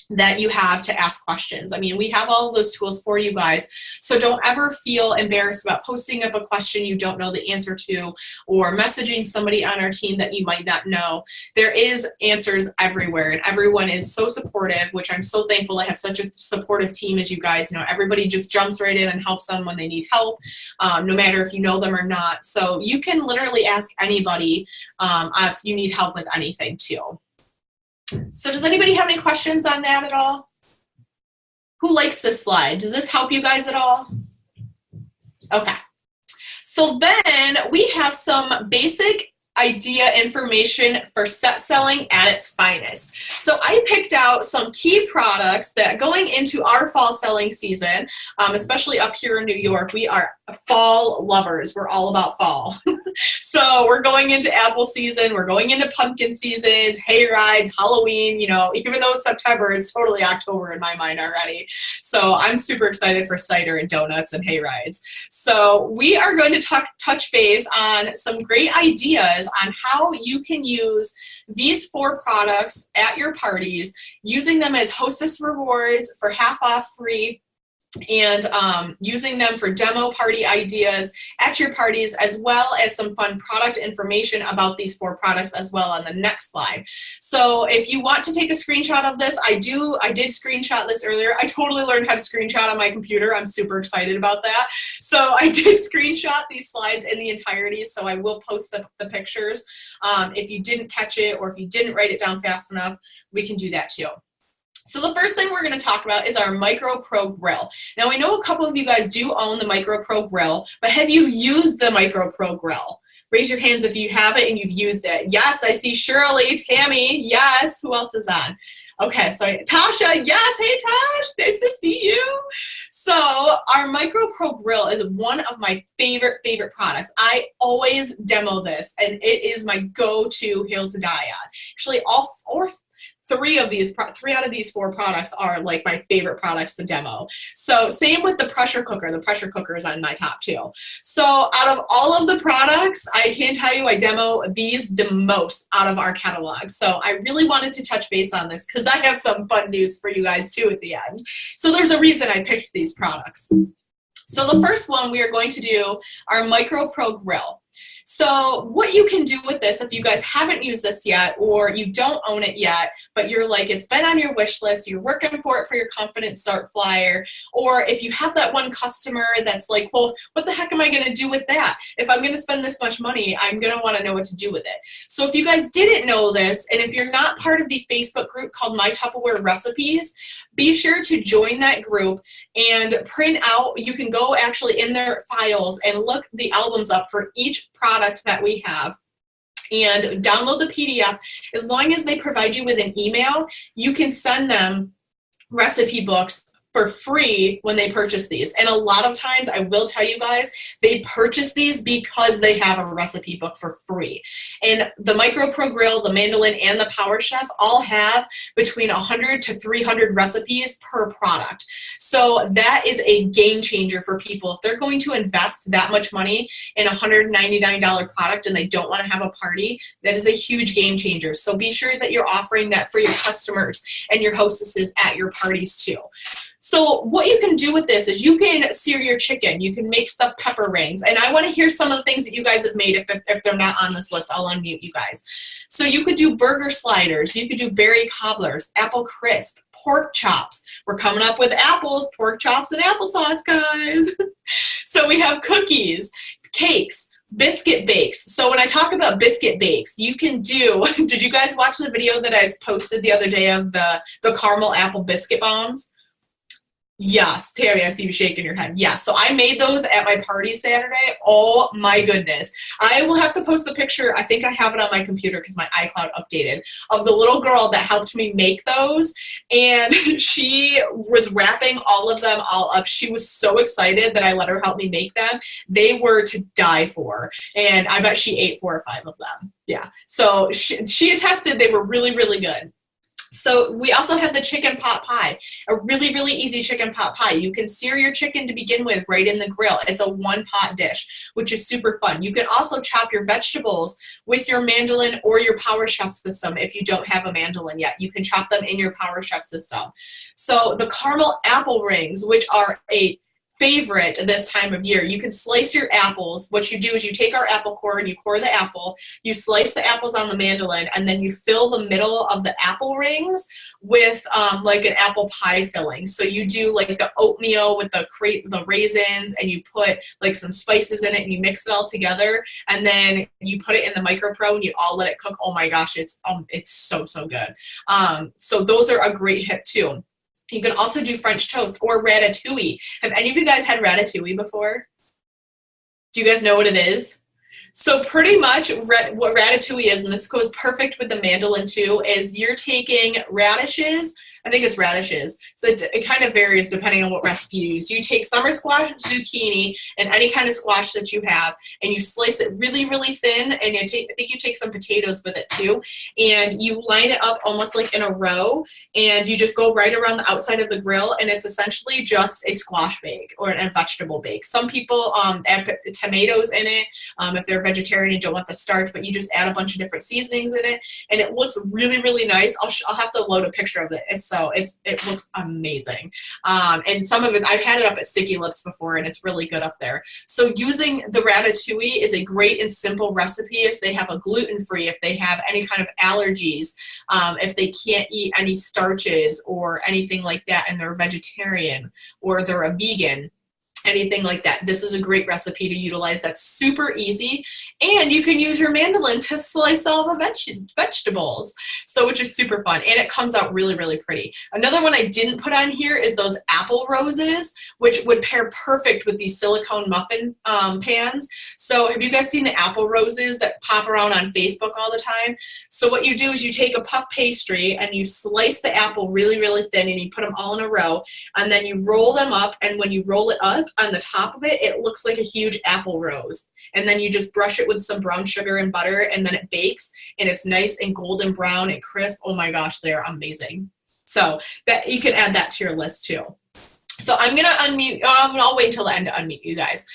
that you have to ask questions. I mean, we have all of those tools for you guys. So don't ever feel embarrassed about posting up a question you don't know the answer to, or messaging somebody on our team that you might not know. There is answers everywhere, and everyone is so supportive, which I'm so thankful I have such a supportive team as you guys. Everybody just jumps right in and helps them when they need help, no matter if you know them or not. So you can literally ask anybody if you need help with anything too. So does anybody have any questions on that at all? Who likes this slide? Does this help you guys at all? Okay. So then we have some basic idea information for set selling at its finest. So I picked out some key products that going into our fall selling season, especially up here in New York, we are fall lovers. We're all about fall. So we're going into apple season, we're going into pumpkin seasons, hay rides, Halloween, even though it's September, it's totally October in my mind already. So I'm super excited for cider and donuts and hay rides. So we are going to touch base on some great ideas on how you can use these 4 products at your parties, using them as hostess rewards for half off free, and using them for demo party ideas at your parties, as well as some fun product information about these 4 products as well on the next slide. So if you want to take a screenshot of this, I did screenshot this earlier. I totally learned how to screenshot on my computer. I'm super excited about that. So I did screenshot these slides in the entirety, so I will post the pictures. If you didn't catch it, or if you didn't write it down fast enough, we can do that too. So the first thing we're going to talk about is our Micro Pro Grill. Now, I know a couple of you guys do own the Micro Pro Grill, but have you used the Micro Pro Grill? Raise your hands if you have it and you've used it. Yes, I see Shirley, Tammy, yes. Who else is on? Okay, so Tasha, yes. Hey, Tosh, nice to see you. So our Micro Pro Grill is one of my favorite products. I always demo this, and it is my go-to hill to die on. Actually, three out of these 4 products are like my favorite products to demo. So same with the pressure cooker. The pressure cooker is on my top too. So out of all of the products, I can tell you I demo these the most out of our catalog. So I really wanted to touch base on this because I have some fun news for you guys too at the end. So there's a reason I picked these products. So the first one, we are going to do our Micro Pro Grill. So what you can do with this, if you guys haven't used this yet, or you don't own it yet, but you're like, it's been on your wish list, you're working for it for your Confident Start flyer, or if you have that one customer that's like, well, what the heck am I gonna do with that? If I'm gonna spend this much money, I'm gonna wanna know what to do with it. So if you guys didn't know this, and if you're not part of the Facebook group called My Tupperware Recipes, be sure to join that group and print out, you can go actually in their files and look the albums up for each product that we have and download the PDF. As long as they provide you with an email, you can send them recipe books for free when they purchase these. And a lot of times, I will tell you guys, they purchase these because they have a recipe book for free. And the Micro Pro Grill, the Mandoline, and the Power Chef all have between 100 to 300 recipes per product. So that is a game changer for people. If they're going to invest that much money in a $199 product and they don't want to have a party, that is a huge game changer. So be sure that you're offering that for your customers and your hostesses at your parties too. So what you can do with this is you can sear your chicken. You can make stuffed pepper rings. And I want to hear some of the things that you guys have made. If they're not on this list, I'll unmute you guys. So you could do burger sliders. You could do berry cobblers, apple crisp, pork chops. We're coming up with apples, pork chops, and applesauce, guys. So we have cookies, cakes, biscuit bakes. So when I talk about biscuit bakes, you can do, did you guys watch the video that I posted the other day of the caramel apple biscuit bombs? Yes, Terry, I see you shaking your head. Yeah, so I made those at my party Saturday. Oh my goodness. I will have to post the picture. I think I have it on my computer because my iCloud updated, of the little girl that helped me make those. And she was wrapping all of them all up. She was so excited that I let her help me make them. They were to die for. And I bet she ate 4 or 5 of them. Yeah, so she attested they were really, really good. So we also have the chicken pot pie, a really, really easy chicken pot pie. You can sear your chicken to begin with right in the grill. It's a one-pot dish, which is super fun. You can also chop your vegetables with your Mandoline or your Power Chef system. If you don't have a Mandoline yet, you can chop them in your Power Chef system. So the caramel apple rings, which are a favorite this time of year. You can slice your apples. What you do is you take our apple core and you core the apple, you slice the apples on the Mandoline, and then you fill the middle of the apple rings with like an apple pie filling. So you do like the oatmeal with the raisins, and you put like some spices in it, and you mix it all together, and then you put it in the Micro Pro and you all let it cook. Oh my gosh, it's so, so good. So those are a great hit too. You can also do French toast or ratatouille. Have any of you guys had ratatouille before? Do you guys know what it is? So pretty much what ratatouille is, and this goes perfect with the Mandoline too, is you're taking radishes. I think it's radishes. So it kind of varies depending on what recipe you use. You take summer squash, zucchini, and any kind of squash that you have, and you slice it really, really thin, and I think you take some potatoes with it too, and you line it up almost like in a row, and you just go right around the outside of the grill, and it's essentially just a squash bake or a vegetable bake. Some people add tomatoes in it if they're vegetarian and don't want the starch, but you just add a bunch of different seasonings in it, and it looks really, really nice. I'll have to load a picture of it. So it looks amazing. And some of it, I've had it up at Sticky Lips before, and it's really good up there. So using the ratatouille is a great and simple recipe if they have a gluten-free, if they have any kind of allergies, if they can't eat any starches or anything like that, and they're a vegetarian or they're a vegan. Anything like that. This is a great recipe to utilize. That's super easy, and you can use your Mandoline to slice all the vegetables, so which is super fun, and it comes out really, really pretty. Another one I didn't put on here is those apple roses, which would pair perfect with these silicone muffin pans. So have you guys seen the apple roses that pop around on Facebook all the time? So what you do is you take a puff pastry and you slice the apple really, really thin, and you put them all in a row, and then you roll them up, and when you roll it up, on the top of it, it looks like a huge apple rose. And then you just brush it with some brown sugar and butter, and then it bakes, and it's nice and golden brown and crisp. Oh my gosh, they're amazing. So that you can add that to your list too. So I'm gonna unmute, I'll wait until the end to unmute you guys.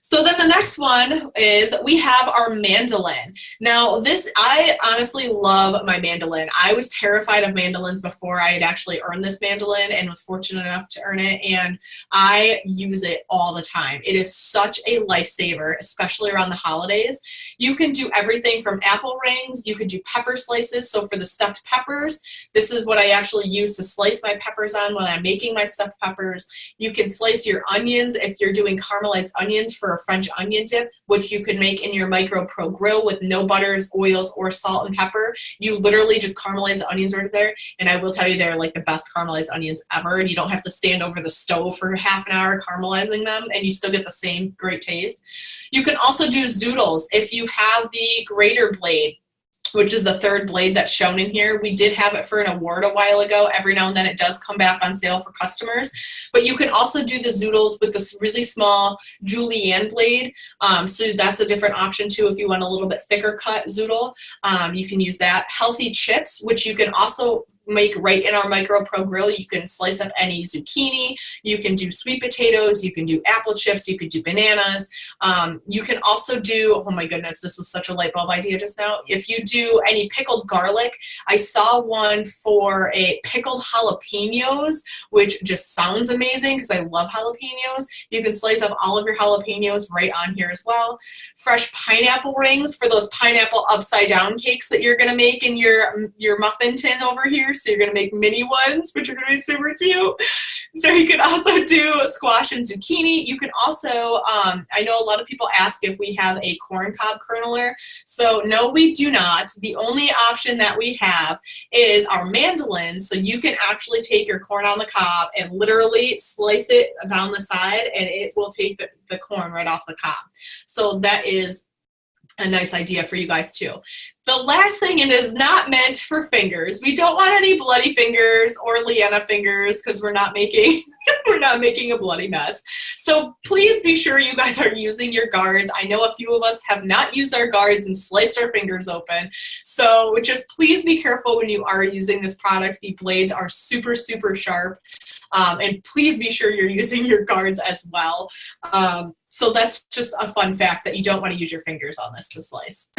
So then the next one is we have our Mandoline. Now this, I honestly love my Mandoline. I was terrified of mandolins before I had actually earned this Mandoline and was fortunate enough to earn it, and I use it all the time. It is such a lifesaver, especially around the holidays. You can do everything from apple rings, you could do pepper slices. So for the stuffed peppers, this is what I actually use to slice my peppers on when I'm making my stuffed peppers. You can slice your onions if you're doing caramelized onions for a French onion dip, which you could make in your Micro Pro grill with no butters, oils, or salt and pepper. You literally just caramelize the onions right there, and I will tell you they're like the best caramelized onions ever, and you don't have to stand over the stove for half an hour caramelizing them, and you still get the same great taste. You can also do zoodles if you have the grater blade, which is the third blade that's shown in here. We did have it for an award a while ago. Every now and then it does come back on sale for customers. But you can also do the zoodles with this really small julienne blade. So that's a different option too if you want a little bit thicker cut zoodle. You can use that. Healthy chips, which you can also make right in our Micro Pro grill. You can slice up any zucchini, you can do sweet potatoes, you can do apple chips, you could do bananas. You can also do, oh my goodness, this was such a light bulb idea just now. If you do any pickled garlic, I saw one for a pickled jalapenos, which just sounds amazing because I love jalapenos. You can slice up all of your jalapenos right on here as well. Fresh pineapple rings for those pineapple upside down cakes that you're gonna make in your muffin tin over here. So you're going to make mini ones, which are going to be super cute. So you can also do squash and zucchini. You can also, I know a lot of people ask if we have a corn cob kerneler. So no, we do not. The only option that we have is our Mandoline. So you can actually take your corn on the cob and literally slice it down the side, and it will take the corn right off the cob. So that is a nice idea for you guys too. The last thing, it is not meant for fingers. We don't want any bloody fingers or Leanna fingers because we're not making a bloody mess. So please be sure you guys are using your guards. I know a few of us have not used our guards and sliced our fingers open. So just please be careful when you are using this product. The blades are super, super sharp. And please be sure you're using your guards as well. So that's just a fun fact that you don't want to use your fingers on this to slice.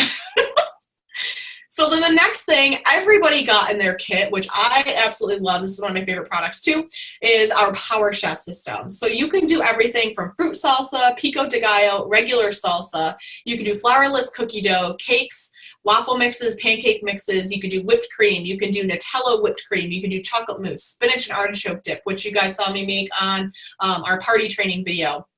So then the next thing everybody got in their kit, which I absolutely love, this is one of my favorite products too, is our Power Chef system. So you can do everything from fruit salsa, pico de gallo, regular salsa. You can do flourless cookie dough, cakes, waffle mixes, pancake mixes. You could do whipped cream. You can do Nutella whipped cream. You can do chocolate mousse, spinach and artichoke dip, which you guys saw me make on our party training video.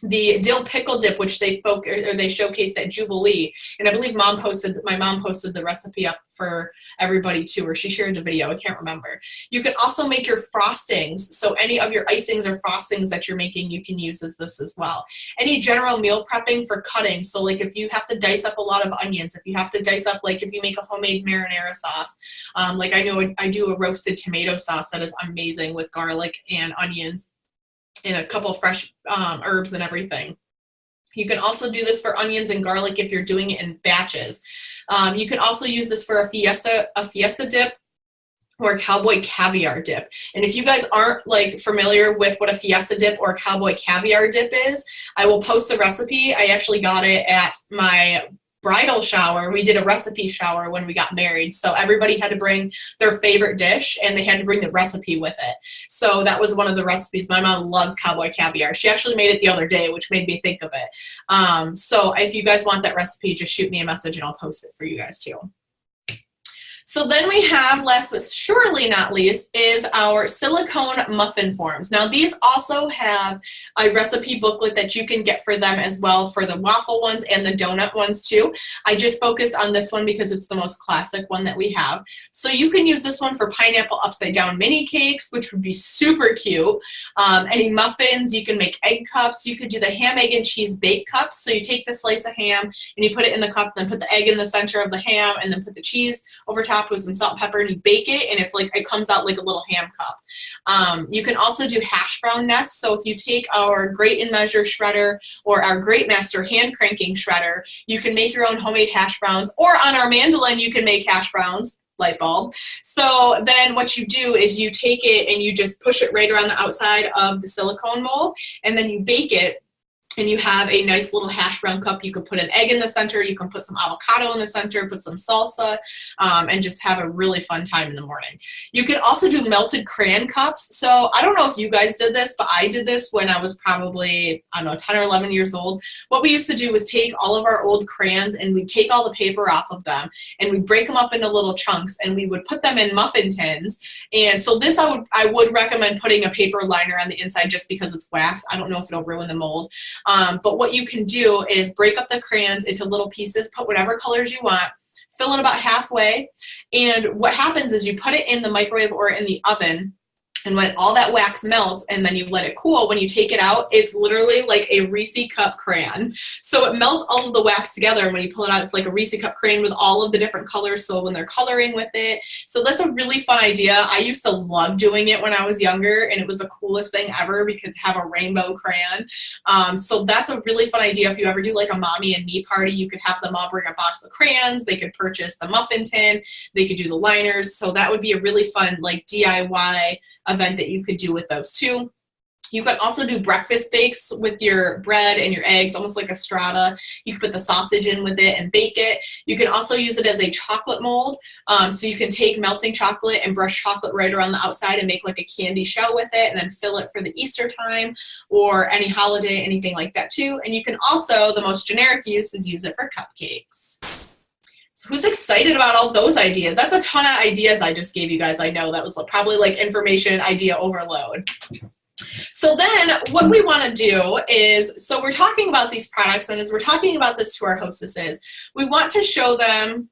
The dill pickle dip, which they showcased at Jubilee, and I believe my mom posted the recipe up for everybody too, or she shared the video, I can't remember. You can also make your frostings, so any of your icings or frostings that you're making, you can use this as well. Any general meal prepping for cutting, so like if you have to dice up a lot of onions, if you have to dice up, like if you make a homemade marinara sauce, like I know I do a roasted tomato sauce that is amazing with garlic and onions and a couple of fresh herbs and everything. You can also do this for onions and garlic if you're doing it in batches. You can also use this for a fiesta dip or a cowboy caviar dip. And if you guys aren't like familiar with what a fiesta dip or a cowboy caviar dip is, I will post the recipe. I actually got it at my bridal shower. We did a recipe shower when we got married. So everybody had to bring their favorite dish and they had to bring the recipe with it. So that was one of the recipes. My mom loves cowboy caviar. She actually made it the other day, which made me think of it. So if you guys want that recipe, just shoot me a message and I'll post it for you guys too. So then we have, last but surely not least, is our silicone muffin forms. Now these also have a recipe booklet that you can get for them as well, for the waffle ones and the donut ones too. I just focused on this one because it's the most classic one that we have. So you can use this one for pineapple upside down mini cakes, which would be super cute. Any muffins, you can make egg cups. You could do the ham, egg, and cheese bake cups. So you take the slice of ham and you put it in the cup, then put the egg in the center of the ham, and then put the cheese over top with some salt and pepper, and you bake it, and it's like, it comes out like a little ham cup. You can also do hash brown nests. So if you take our Great and Measure shredder or our Great Master hand cranking shredder, you can make your own homemade hash browns, or on our Mandoline you can make hash browns. Light bulb. So then what you do is you take it and you just push it right around the outside of the silicone mold, and then you bake it. and you have a nice little hash brown cup. You can put an egg in the center, you can put some avocado in the center, put some salsa, and just have a really fun time in the morning. You can also do melted crayon cups. So I don't know if you guys did this, but I did this when I was probably, I don't know, 10 or 11 years old. What we used to do was take all of our old crayons and we'd take all the paper off of them and we'd break them up into little chunks and we would put them in muffin tins. And so this I would recommend putting a paper liner on the inside just because it's wax. I don't know if it'll ruin the mold. But what you can do is break up the crayons into little pieces, put whatever colors you want, fill it about halfway, and what happens is you put it in the microwave or in the oven, and when all that wax melts and then you let it cool, when you take it out, it's literally like a Reese cup crayon. So it melts all of the wax together, and when you pull it out, it's like a Reese cup crayon with all of the different colors, so when they're coloring with it. So that's a really fun idea. I used to love doing it when I was younger, and it was the coolest thing ever because to have a rainbow crayon. So that's a really fun idea. If you ever do like a mommy and me party, you could have them all bring a box of crayons. They could purchase the muffin tin. They could do the liners. So that would be a really fun like DIY event that you could do with those too. You can also do breakfast bakes with your bread and your eggs, almost like a strata. You can put the sausage in with it and bake it. You can also use it as a chocolate mold. So you can take melting chocolate and brush chocolate right around the outside and make like a candy shell with it and then fill it for the Easter time or any holiday, anything like that too. And you can also, the most generic use is use it for cupcakes. So who's excited about all those ideas? That's a ton of ideas I just gave you guys. I know that was probably like information idea overload. So then what we want to do is, so we're talking about these products, and as we're talking about this to our hostesses, we want to show them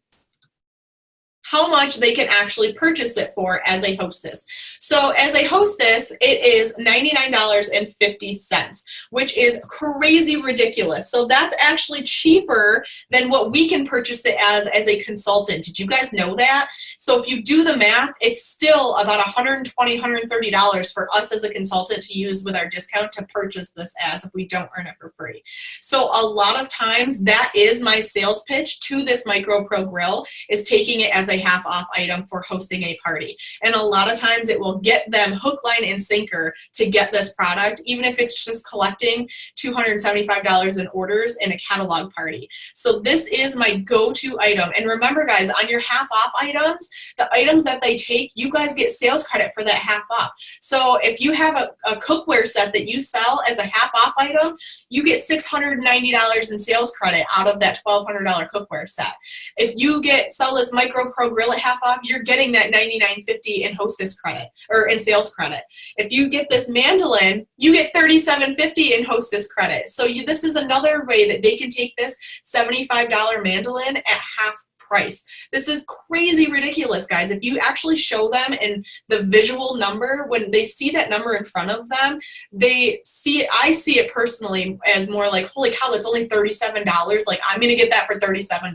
how much they can actually purchase it for as a hostess. So as a hostess, it is $99.50, which is crazy ridiculous. So that's actually cheaper than what we can purchase it as a consultant. Did you guys know that? So if you do the math, it's still about $120, $130 for us as a consultant to use with our discount to purchase this as if we don't earn it for free. So a lot of times that is my sales pitch to this Micro Pro Grill, is taking it as a half off item for hosting a party. And a lot of times it will get them hook, line, and sinker to get this product, even if it's just collecting $275 in orders in a catalog party. So this is my go-to item. And remember guys, on your half off items, the items that they take, you guys get sales credit for that half off. So if you have a cookware set that you sell as a half off item, you get $690 in sales credit out of that $1,200 cookware set. If you sell this Micro Pro Grill at half off, you're getting that $99.50 in hostess credit or in sales credit. If you get this Mandoline, you get $37.50 in hostess credit. So this is another way that they can take this $75 Mandoline at half price. This is crazy ridiculous, guys. If you actually show them in the visual number, when they see that number in front of them, I see it personally as more like, holy cow, that's only $37. Like, I'm going to get that for $37.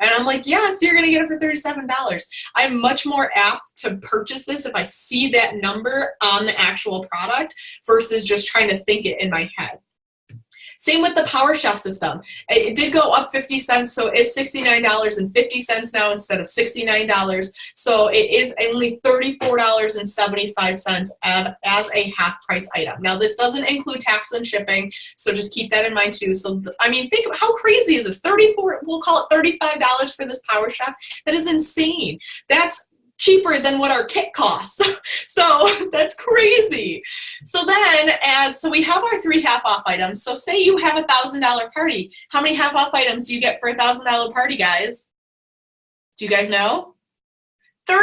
And I'm like, yes, you're going to get it for $37. I'm much more apt to purchase this if I see that number on the actual product versus just trying to think it in my head. Same with the Power Chef system. It did go up 50 cents, so it's $69.50 now instead of $69. So it is only $34.75 as a half price item. Now this doesn't include tax and shipping, so just keep that in mind too. So I mean, think how crazy is this? We'll call it $35 for this Power Chef. That is insane. That's cheaper than what our kit costs. So that's crazy. So then so we have our 3 half off items. So say you have a $1,000 party. How many half off items do you get for a $1,000 party, guys? Do you guys know? 3.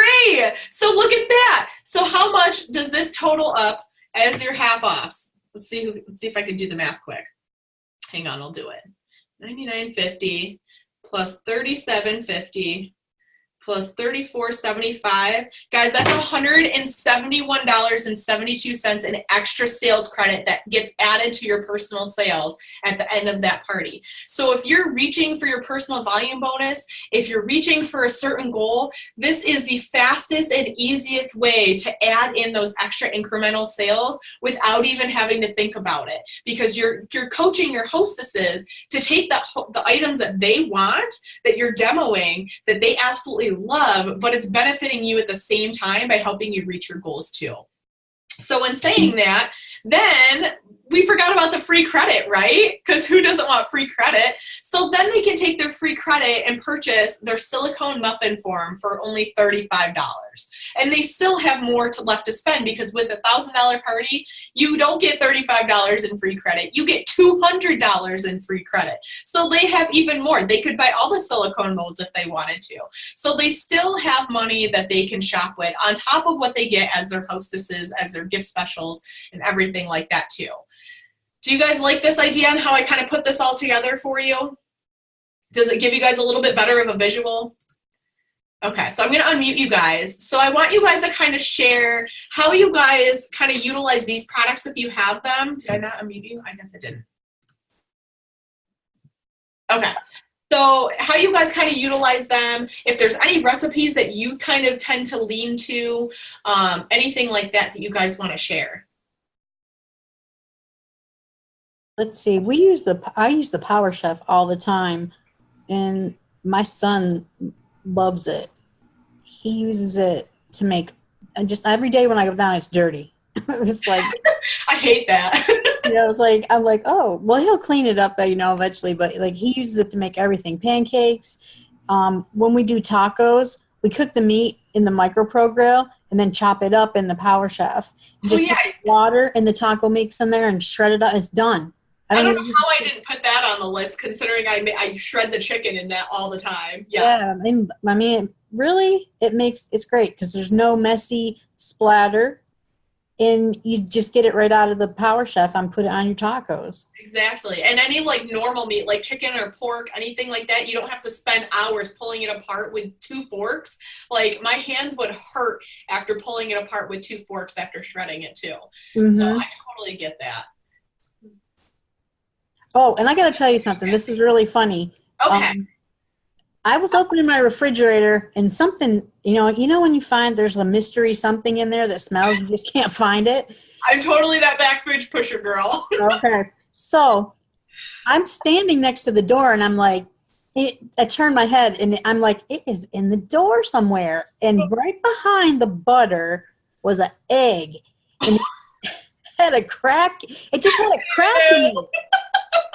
So look at that. So how much does this total up as your half offs? Let's see if I can do the math quick. Hang on, I'll do it. $99.50 plus $37.50 plus $34.75. Guys, that's $171.72 in extra sales credit that gets added to your personal sales at the end of that party. So if you're reaching for your personal volume bonus, if you're reaching for a certain goal, this is the fastest and easiest way to add in those extra incremental sales without even having to think about it, because you're coaching your hostesses to take the items that they want, that you're demoing, that they absolutely love, but it's benefiting you at the same time by helping you reach your goals too. So in saying that, then we forgot about the free credit, right? Because who doesn't want free credit? So then they can take their free credit and purchase their silicone muffin form for only $35. And they still have more left to spend, because with a $1,000 party, you don't get $35 in free credit. You get $200 in free credit. So they have even more. They could buy all the silicone molds if they wanted to. So they still have money that they can shop with on top of what they get as their hostesses, as their gift specials, and everything like that too. Do you guys like this idea and how I kind of put this all together for you? Does it give you guys a little bit better of a visual? Okay, so I'm going to unmute you guys. So I want you guys to kind of share how you guys kind of utilize these products if you have them. Did I not unmute you? I guess I didn't. Okay, so how you guys kind of utilize them, if there's any recipes that you kind of tend to lean to, anything like that that you guys want to share. Let's see. I use the Power Chef all the time, and my son loves it. He uses it to make, and just every day when I go down, it's dirty. It's like I hate that. it's like I'm like, oh, well, he'll clean it up, eventually. But like he uses it to make everything, pancakes. When we do tacos, we cook the meat in the micro grill and then chop it up in the Power Chef. Just put water and the taco mix in there and shred it up. It's done. I don't know how I didn't put that on the list, considering I shred the chicken in that all the time. Yes. Yeah, I mean, really, it's great because there's no messy splatter, and you just get it right out of the Power Chef and put it on your tacos. Exactly, and any like normal meat, like chicken or pork, anything like that, you don't have to spend hours pulling it apart with 2 forks. Like my hands would hurt after pulling it apart with 2 forks after shredding it too. Mm-hmm. So I totally get that. Oh, and I got to tell you something. This is really funny. Okay. I was opening my refrigerator and something, you know when you find there's a mystery something in there that smells, you just can't find it? I'm totally that back fridge pusher girl. Okay. So I'm standing next to the door and I'm like, I turn my head and I'm like, it is in the door somewhere. And right behind the butter was an egg. And it had a crack. It just had a crack in it.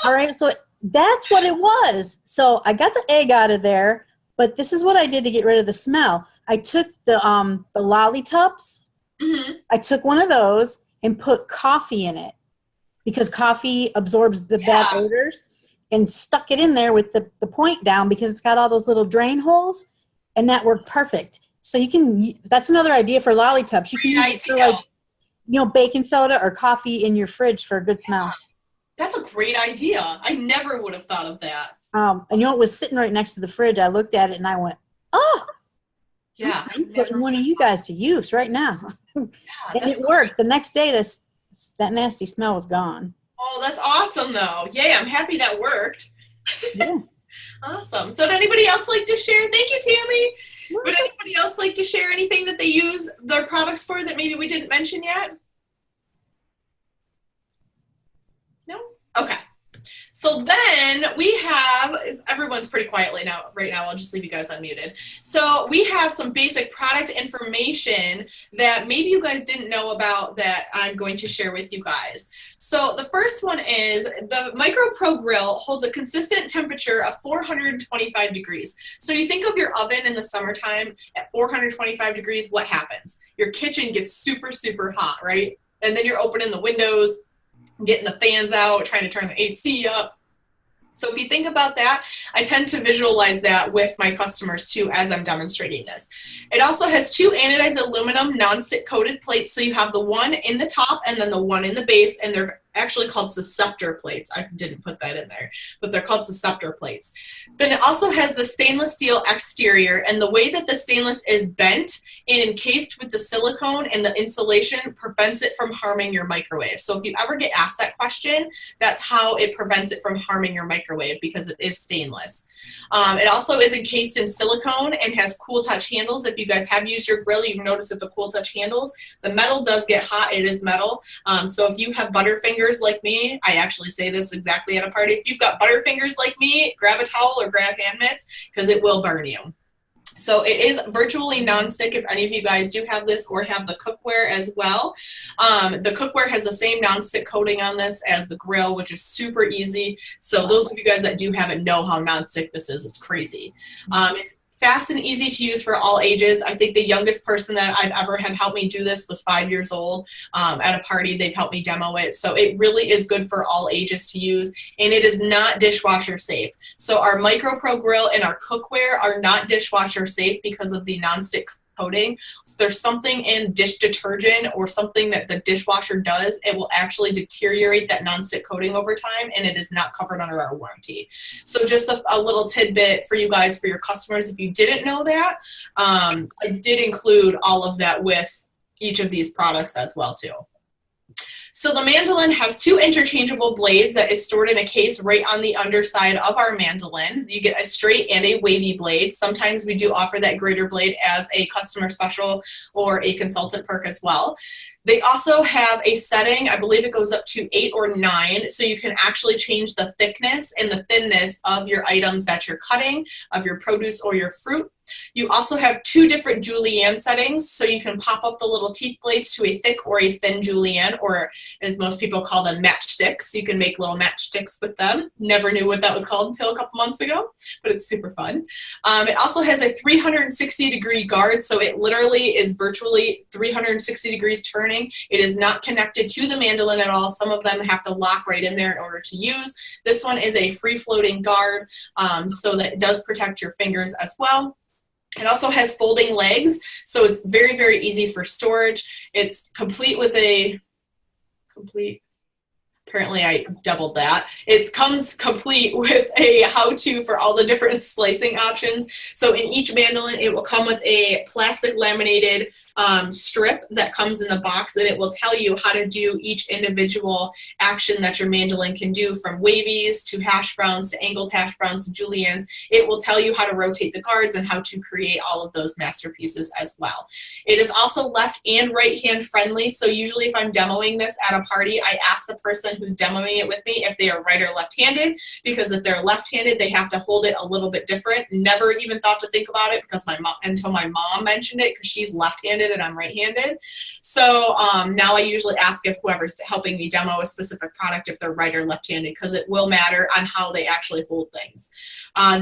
All right, so that's what it was. So I got the egg out of there, but this is what I did to get rid of the smell. I took the lollipops. Mm-hmm. I took one of those and put coffee in it because coffee absorbs the bad odors, and stuck it in there with the point down because it's got all those little drain holes, and that worked perfect. So that's another idea for lollipops. You can use it for like, baking soda or coffee in your fridge for a good smell. That's a great idea. I never would have thought of that. And it was sitting right next to the fridge. I looked at it and I went, oh, yeah, I'm putting one of you guys to use right now. Yeah, and it worked. The next day, that nasty smell was gone. Oh, that's awesome, though. Yay, I'm happy that worked. Yeah. Awesome. So would anybody else like to share? Thank you, Tammy. Would anybody else like to share anything that they use their products for that maybe we didn't mention yet? No? Okay. So then we have, everyone's pretty quietly now, right now, I'll just leave you guys unmuted. So we have some basic product information that maybe you guys didn't know about that I'm going to share with you guys. So the first one is the Micro Pro Grill holds a consistent temperature of 425 degrees. So you think of your oven in the summertime at 425 degrees, what happens? Your kitchen gets super, super hot, right? And then you're opening the windows, getting the fans out, trying to turn the AC up. So if you think about that, I tend to visualize that with my customers too as I'm demonstrating this. It also has 2 anodized aluminum nonstick coated plates. So you have the one in the top and then the one in the base, and they're actually called susceptor plates. I didn't put that in there, but they're called susceptor plates. Then it also has the stainless steel exterior, and the way that the stainless is bent and encased with the silicone and the insulation prevents it from harming your microwave. So if you ever get asked that question, that's how it prevents it from harming your microwave, because it is stainless. It also is encased in silicone and has cool touch handles. If you guys have used your grill, you've noticed that the cool touch handles, the metal does get hot. It is metal. So if you have butterfingers like me, I actually say this exactly at a party, if you've got butterfingers like me, grab a towel or grab hand mitts because it will burn you. So it is virtually nonstick if any of you guys do have this or have the cookware as well. The cookware has the same nonstick coating on this as the grill, which is super easy. So those of you guys that do have it know how nonstick this is. It's crazy. It's fast and easy to use for all ages. I think the youngest person that I've ever had help me do this was 5 years old. At a party, they've helped me demo it. So it really is good for all ages to use, and it is not dishwasher safe. So our Micro Pro grill and our cookware are not dishwasher safe because of the nonstick coating. So there's something in dish detergent or something that the dishwasher does, it will actually deteriorate that nonstick coating over time, and it is not covered under our warranty. So just a little tidbit for you guys, for your customers, if you didn't know that, I did include all of that with each of these products as well too. So the Mandoline has 2 interchangeable blades that is stored in a case right on the underside of our Mandoline. You get a straight and a wavy blade. Sometimes we do offer that greater blade as a customer special or a consultant perk as well. They also have a setting, I believe it goes up to 8 or 9, so you can actually change the thickness and the thinness of your items that you're cutting, of your produce or your fruit. You also have 2 different julienne settings, so you can pop up the little teeth blades to a thick or a thin julienne, or as most people call them, matchsticks. You can make little matchsticks with them. Never knew what that was called until a couple months ago, but it's super fun. It also has a 360-degree guard, so it literally is virtually 360 degrees turning. It is not connected to the Mandoline at all. Some of them have to lock right in there in order to use. This one is a free-floating guard, so that it does protect your fingers as well. It also has folding legs, so it's very, very easy for storage. It's complete with a apparently I doubled that. It comes complete with a how-to for all the different slicing options. So in each Mandoline, it will come with a plastic laminated strip that comes in the box, and it will tell you how to do each individual action that your Mandoline can do, from wavies to hash browns to angled hash browns to juliennes. It will tell you how to rotate the guards and how to create all of those masterpieces as well. It is also left and right hand friendly, so usually if I'm demoing this at a party, I ask the person who's demoing it with me if they are right or left-handed, because if they're left-handed, they have to hold it a little bit different. Never even thought to think about it because until my mom mentioned it, because she's left-handed and I'm right-handed. So now I usually ask if whoever's helping me demo a specific product if they're right or left-handed, because it will matter on how they actually hold things.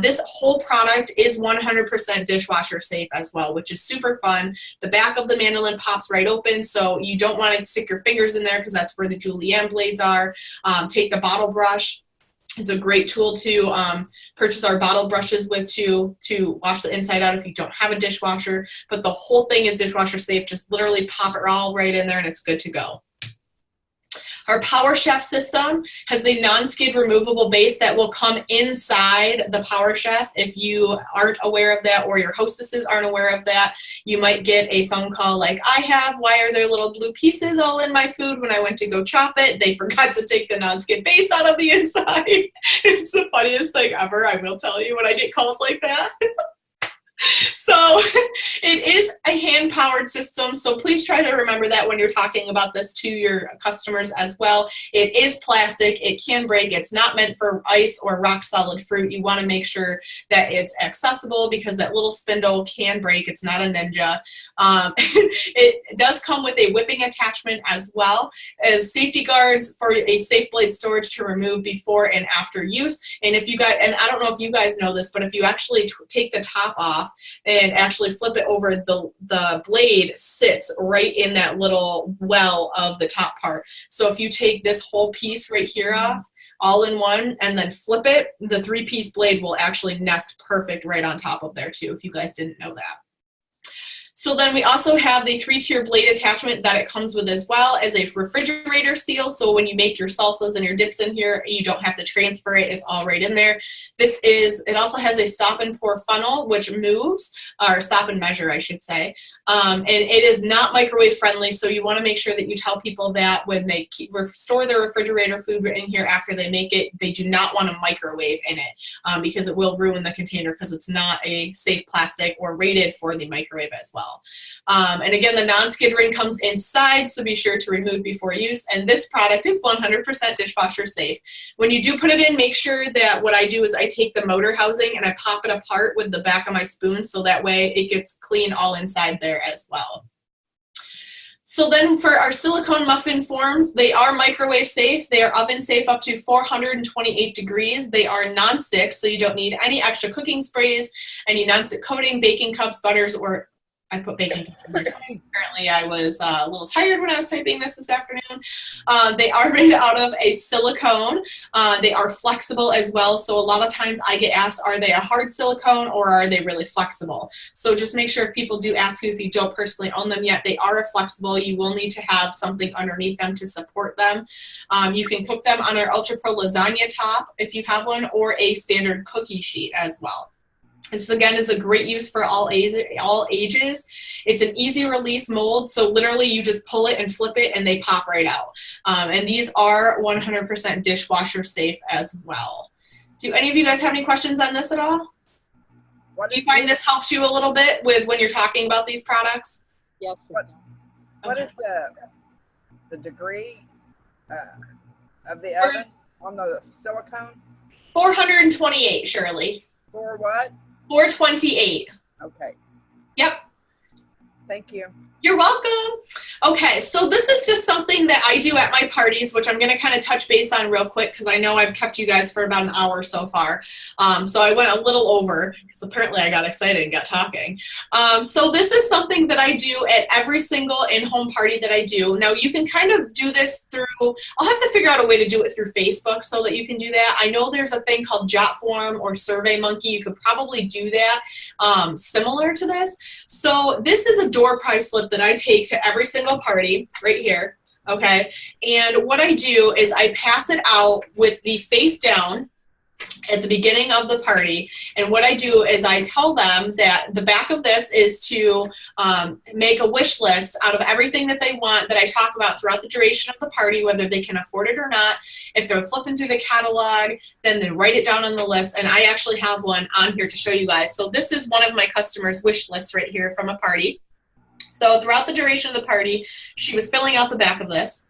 This whole product is 100% dishwasher safe as well, which is super fun. The back of the Mandoline pops right open, so you don't want to stick your fingers in there because that's where the julienne blades are. Take the bottle brush. It's a great tool to purchase our bottle brushes with to wash the inside out if you don't have a dishwasher. But the whole thing is dishwasher safe. Just literally pop it all right in there and it's good to go. Our Power Chef system has the non-skid removable base that will come inside the Power Chef. If you aren't aware of that, or your hostesses aren't aware of that, you might get a phone call like I have. Why are there little blue pieces all in my food when I went to go chop it? They forgot to take the non-skid base out of the inside. It's the funniest thing ever, I will tell you, when I get calls like that. So it is a hand-powered system, so please try to remember that when you're talking about this to your customers as well. It is plastic. It can break. It's not meant for ice or rock-solid fruit. You want to make sure that it's accessible because that little spindle can break. It's not a ninja. It does come with a whipping attachment as well as safety guards for a safe blade storage to remove before and after use. And if you guys, and I don't know if you guys know this, but if you actually take the top off and actually flip it over, the blade sits right in that little well of the top part. So if you take this whole piece right here off, all in one, and then flip it, the 3-piece blade will actually nest perfect right on top of there too, if you guys didn't know that. So then we also have the 3-tier blade attachment that it comes with as well as a refrigerator seal. So when you make your salsas and your dips in here, you don't have to transfer it. It's all right in there. It also has a stop and pour funnel, which moves, or stop and measure, I should say. And it is not microwave friendly. So you want to make sure that you tell people that when they store their refrigerator food in here after they make it, they do not want to microwave in it because it will ruin the container because it's not a safe plastic or rated for the microwave as well. well. And again, the non-skid ring comes inside, so be sure to remove before use. And this product is 100% dishwasher safe. When you do put it in, make sure that what I do is I take the motor housing and I pop it apart with the back of my spoon, so that way it gets clean all inside there as well. So then for our silicone muffin forms, they are microwave safe. They are oven safe up to 428 degrees. They are non-stick, so you don't need any extra cooking sprays, any non-stick coating, baking cups, butters, or I put baking cups in my coatings. Apparently I was a little tired when I was typing this afternoon. They are made out of a silicone. They are flexible as well. So a lot of times I get asked, are they a hard silicone or are they really flexible? So just make sure if people do ask you, if you don't personally own them yet, they are flexible. You will need to have something underneath them to support them. You can cook them on our Ultra Pro lasagna top if you have one, or a standard cookie sheet as well. This again is a great use for all ages. It's an easy release mold, so literally you just pull it and flip it and they pop right out. And these are 100% dishwasher safe as well. Do any of you guys have any questions on this at all? Do you find this helps you a little bit with when you're talking about these products? Yes. What is the degree of the oven on the silicone? 428, Shirley. For what? 428. Okay. Yep. Thank you. You're welcome. Okay, so this is just something that I do at my parties, which I'm going to kind of touch base on real quick because I know I've kept you guys for about an hour so far. So I went a little over because apparently I got excited and got talking. So this is something that I do at every single in-home party that I do. Now you can kind of do this through, I'll have to figure out a way to do it through Facebook so that you can do that. I know there's a thing called Jotform or SurveyMonkey. You could probably do that similar to this. So this is a door prize slip that I take to every single party right here, okay? And what I do is I pass it out with the face down at the beginning of the party. And what I do is I tell them that the back of this is to make a wish list out of everything that they want that I talk about throughout the duration of the party, whether they can afford it or not. If they're flipping through the catalog, then they write it down on the list. And I actually have one on here to show you guys. So this is one of my customers' wish lists right here from a party. So throughout the duration of the party, she was filling out the back of this.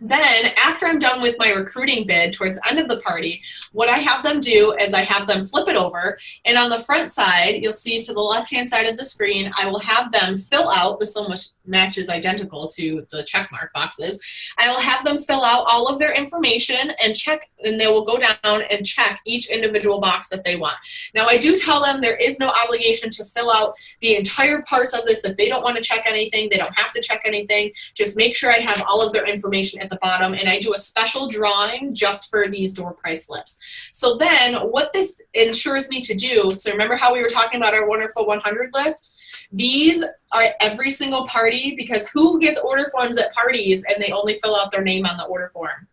Then after I'm done with my recruiting bid towards the end of the party, what I have them do is I have them flip it over, and on the front side, you'll see to the left-hand side of the screen, I will have them fill out, this almost matches identical to the check mark boxes, I will have them fill out all of their information and check, and they will go down and check each individual box that they want. Now I do tell them there is no obligation to fill out the entire parts of this. If they don't want to check anything, they don't have to check anything. Just make sure I have all of their information at the bottom, and I do a special drawing just for these door prize slips. So then what this ensures me to do, so remember how we were talking about our Wonderful 100 list? These are every single party, because who gets order forms at parties and they only fill out their name on the order form?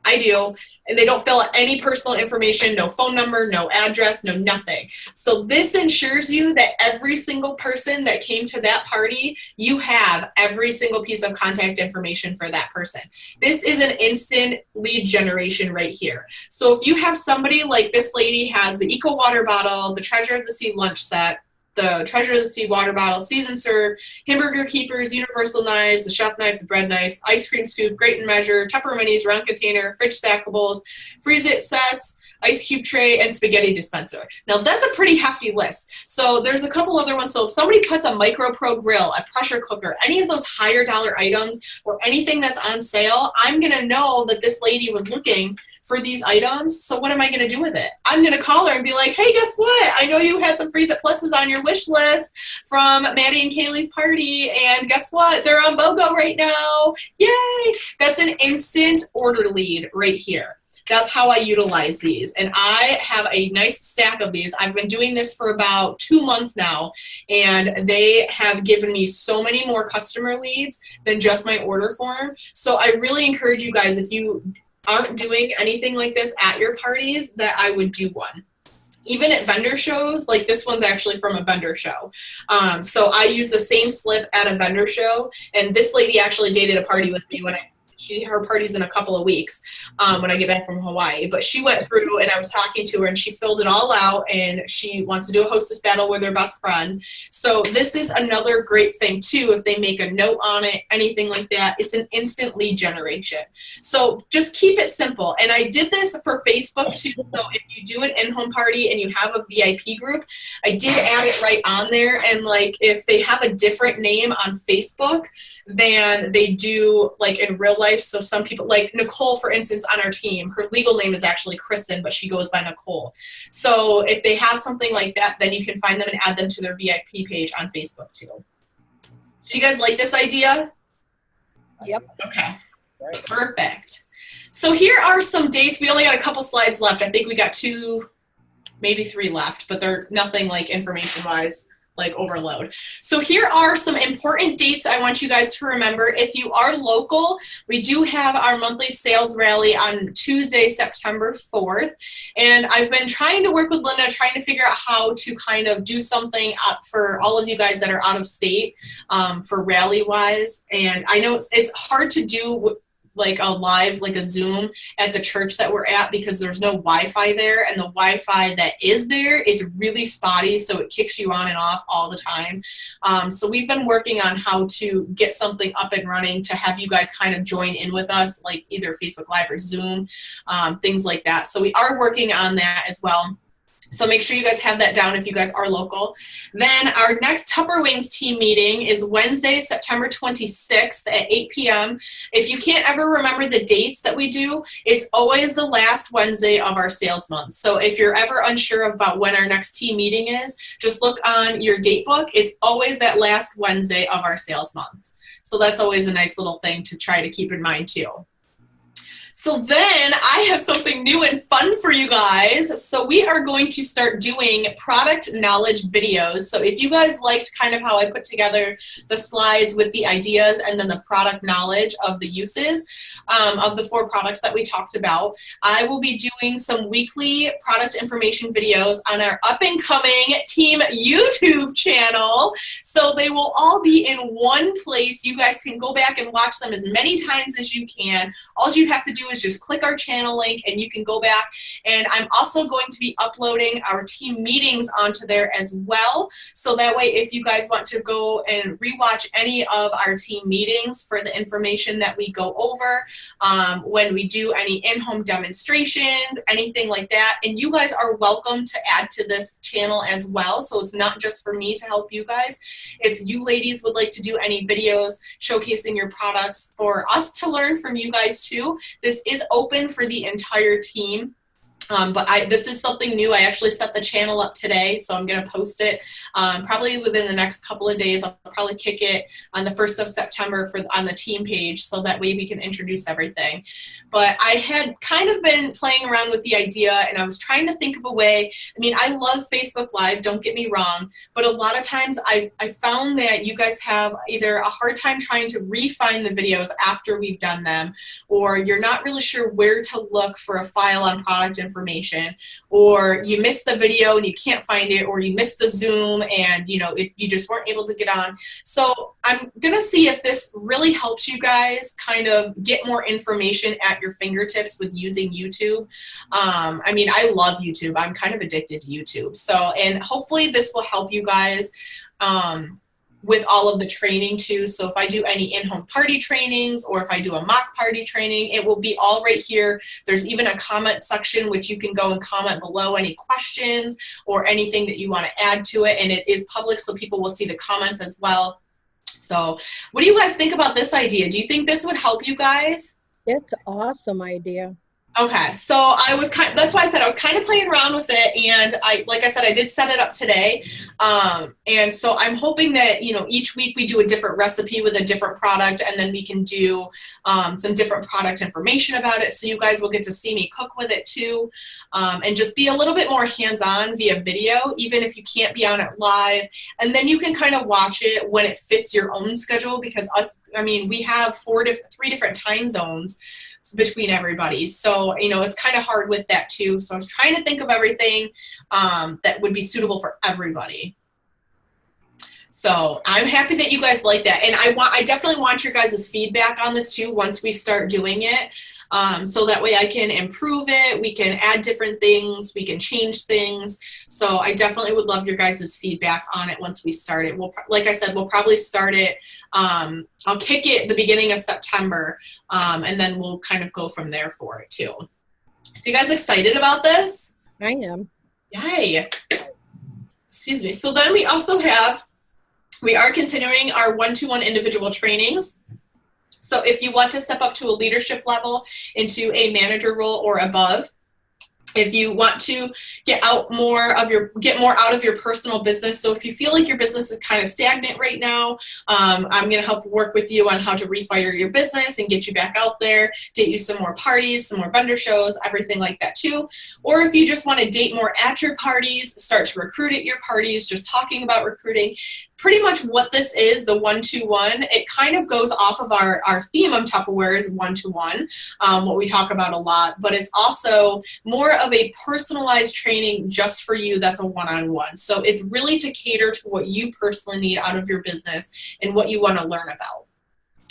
I do, and they don't fill out any personal information, no phone number, no address, no nothing. So this ensures you that every single person that came to that party, you have every single piece of contact information for that person. This is an instant lead generation right here. So if you have somebody like this lady has the Eco water bottle, the Treasure of the Sea lunch set, the Treasure of the Sea water bottle, Season Serve, Hamburger Keepers, Universal Knives, the Chef Knife, the Bread Knife, Ice Cream Scoop, Grate and Measure, Tupper Minis, Round Container, Fridge Stackables, Freeze It Sets, Ice Cube Tray, and Spaghetti Dispenser. Now that's a pretty hefty list. So there's a couple other ones. So if somebody cuts a Micro Pro grill, a pressure cooker, any of those higher dollar items or anything that's on sale, I'm gonna know that this lady was looking for these items. So what am I gonna do with it? I'm gonna call her and be like, hey, guess what? I know you had some Freeze It Pluses on your wish list from Maddie and Kaylee's party, and guess what? They're on BOGO right now. Yay! That's an instant order lead right here. That's how I utilize these. And I have a nice stack of these. I've been doing this for about 2 months now, and they have given me so many more customer leads than just my order form. So I really encourage you guys, if you aren't doing anything like this at your parties, that I would do one. Even at vendor shows, like this one's actually from a vendor show. So I use the same slip at a vendor show, and this lady actually dated a party with me when her party's in a couple of weeks when I get back from Hawaii. But she went through, and I was talking to her, and she filled it all out, and she wants to do a hostess battle with her best friend. So this is another great thing too. If they make a note on it, anything like that, it's an instant lead generation. So just keep it simple. And I did this for Facebook too. So if you do an in-home party and you have a VIP group, I did add it right on there. And like if they have a different name on Facebook than they do like in real life. So some people, like Nicole, for instance, on our team, her legal name is actually Kristen, but she goes by Nicole. So if they have something like that, then you can find them and add them to their VIP page on Facebook too. So you guys like this idea? Yep. Okay. Perfect. So here are some dates. We only got a couple slides left. I think we got 2, maybe 3 left, but they're nothing like information-wise like overload. So here are some important dates I want you guys to remember. If you are local, we do have our monthly sales rally on Tuesday, September 4th. And I've been trying to work with Linda, trying to figure out how to kind of do something for all of you guys that are out of state for rally-wise. And I know it's hard to do like a live, like a Zoom at the church that we're at because there's no Wi-Fi there, and the Wi-Fi that is there, it's really spotty, so it kicks you on and off all the time. So we've been working on how to get something up and running to have you guys kind of join in with us, like either Facebook Live or Zoom, things like that. So we are working on that as well. So make sure you guys have that down if you guys are local. Then our next Tupper Wings team meeting is Wednesday, September 26th at 8 p.m. If you can't ever remember the dates that we do, it's always the last Wednesday of our sales month. So if you're ever unsure about when our next team meeting is, just look on your date book. It's always that last Wednesday of our sales month. So that's always a nice little thing to try to keep in mind too. So then I have something new and fun for you guys. So we are going to start doing product knowledge videos. So if you guys liked kind of how I put together the slides with the ideas and then the product knowledge of the uses of the 4 products that we talked about, I will be doing some weekly product information videos on our up and coming team YouTube channel. So they will all be in one place. You guys can go back and watch them as many times as you can. All you have to do is just click our channel link and you can go back. And I'm also going to be uploading our team meetings onto there as well. So that way, if you guys want to go and rewatch any of our team meetings for the information that we go over, when we do any in-home demonstrations, anything like that. And you guys are welcome to add to this channel as well. So it's not just for me to help you guys. If you ladies would like to do any videos showcasing your products for us to learn from you guys too, this is open for the entire team. But this is something new. I actually set the channel up today, so I'm going to post it probably within the next couple of days. I'll probably kick it on the 1st of September on the team page, so that way we can introduce everything. But I had kind of been playing around with the idea, and I was trying to think of a way. I mean, I love Facebook Live, don't get me wrong, but a lot of times I've found that you guys have either a hard time trying to refine the videos after we've done them, or you're not really sure where to look for a file on product information, or you missed the video and you can't find it, or you missed the Zoom and you just weren't able to get on. So I'm gonna see if this really helps you guys kind of get more information at your fingertips with using YouTube. I mean, I love YouTube. I'm kind of addicted to YouTube. So, and hopefully this will help you guys with all of the training too. So if I do any in-home party trainings, or if I do a mock party training, it will be all right here. There's even a comment section which you can go and comment below any questions or anything that you want to add to it. And it is public, so people will see the comments as well. So what do you guys think about this idea? Do you think this would help you guys? It's an awesome idea. Okay, so that's why I said I was kind of playing around with it, and like I said, I did set it up today, and so I'm hoping that, each week we do a different recipe with a different product, and then we can do some different product information about it, so you guys will get to see me cook with it too, and just be a little bit more hands-on via video, even if you can't be on it live, and then you can kind of watch it when it fits your own schedule, because we have 3 different time zones between everybody. So, it's kind of hard with that too. So I was trying to think of everything that would be suitable for everybody. So I'm happy that you guys like that. And I definitely want your guys' feedback on this too once we start doing it. So that way I can improve it. We can add different things. We can change things. So I definitely would love your guys' feedback on it once we start it. Like I said, we'll probably start it. I'll kick it the beginning of September, and then we'll kind of go from there for it too. So you guys excited about this? I am. Yay. Excuse me. So then we also we are continuing our one-to-one individual trainings. So if you want to step up to a leadership level into a manager role or above, if you want to get more out of your personal business. So if you feel like your business is kind of stagnant right now, I'm going to help work with you on how to refire your business and get you back out there, date you some more parties, some more vendor shows, everything like that too. Or if you just want to date more at your parties, start to recruit at your parties, just talking about recruiting. Pretty much what this is, the one-to-one, it kind of goes off of our theme on Tupperware is one-to-one, what we talk about a lot, but it's also more of a personalized training just for you that's a one-on-one. So it's really to cater to what you personally need out of your business and what you want to learn about.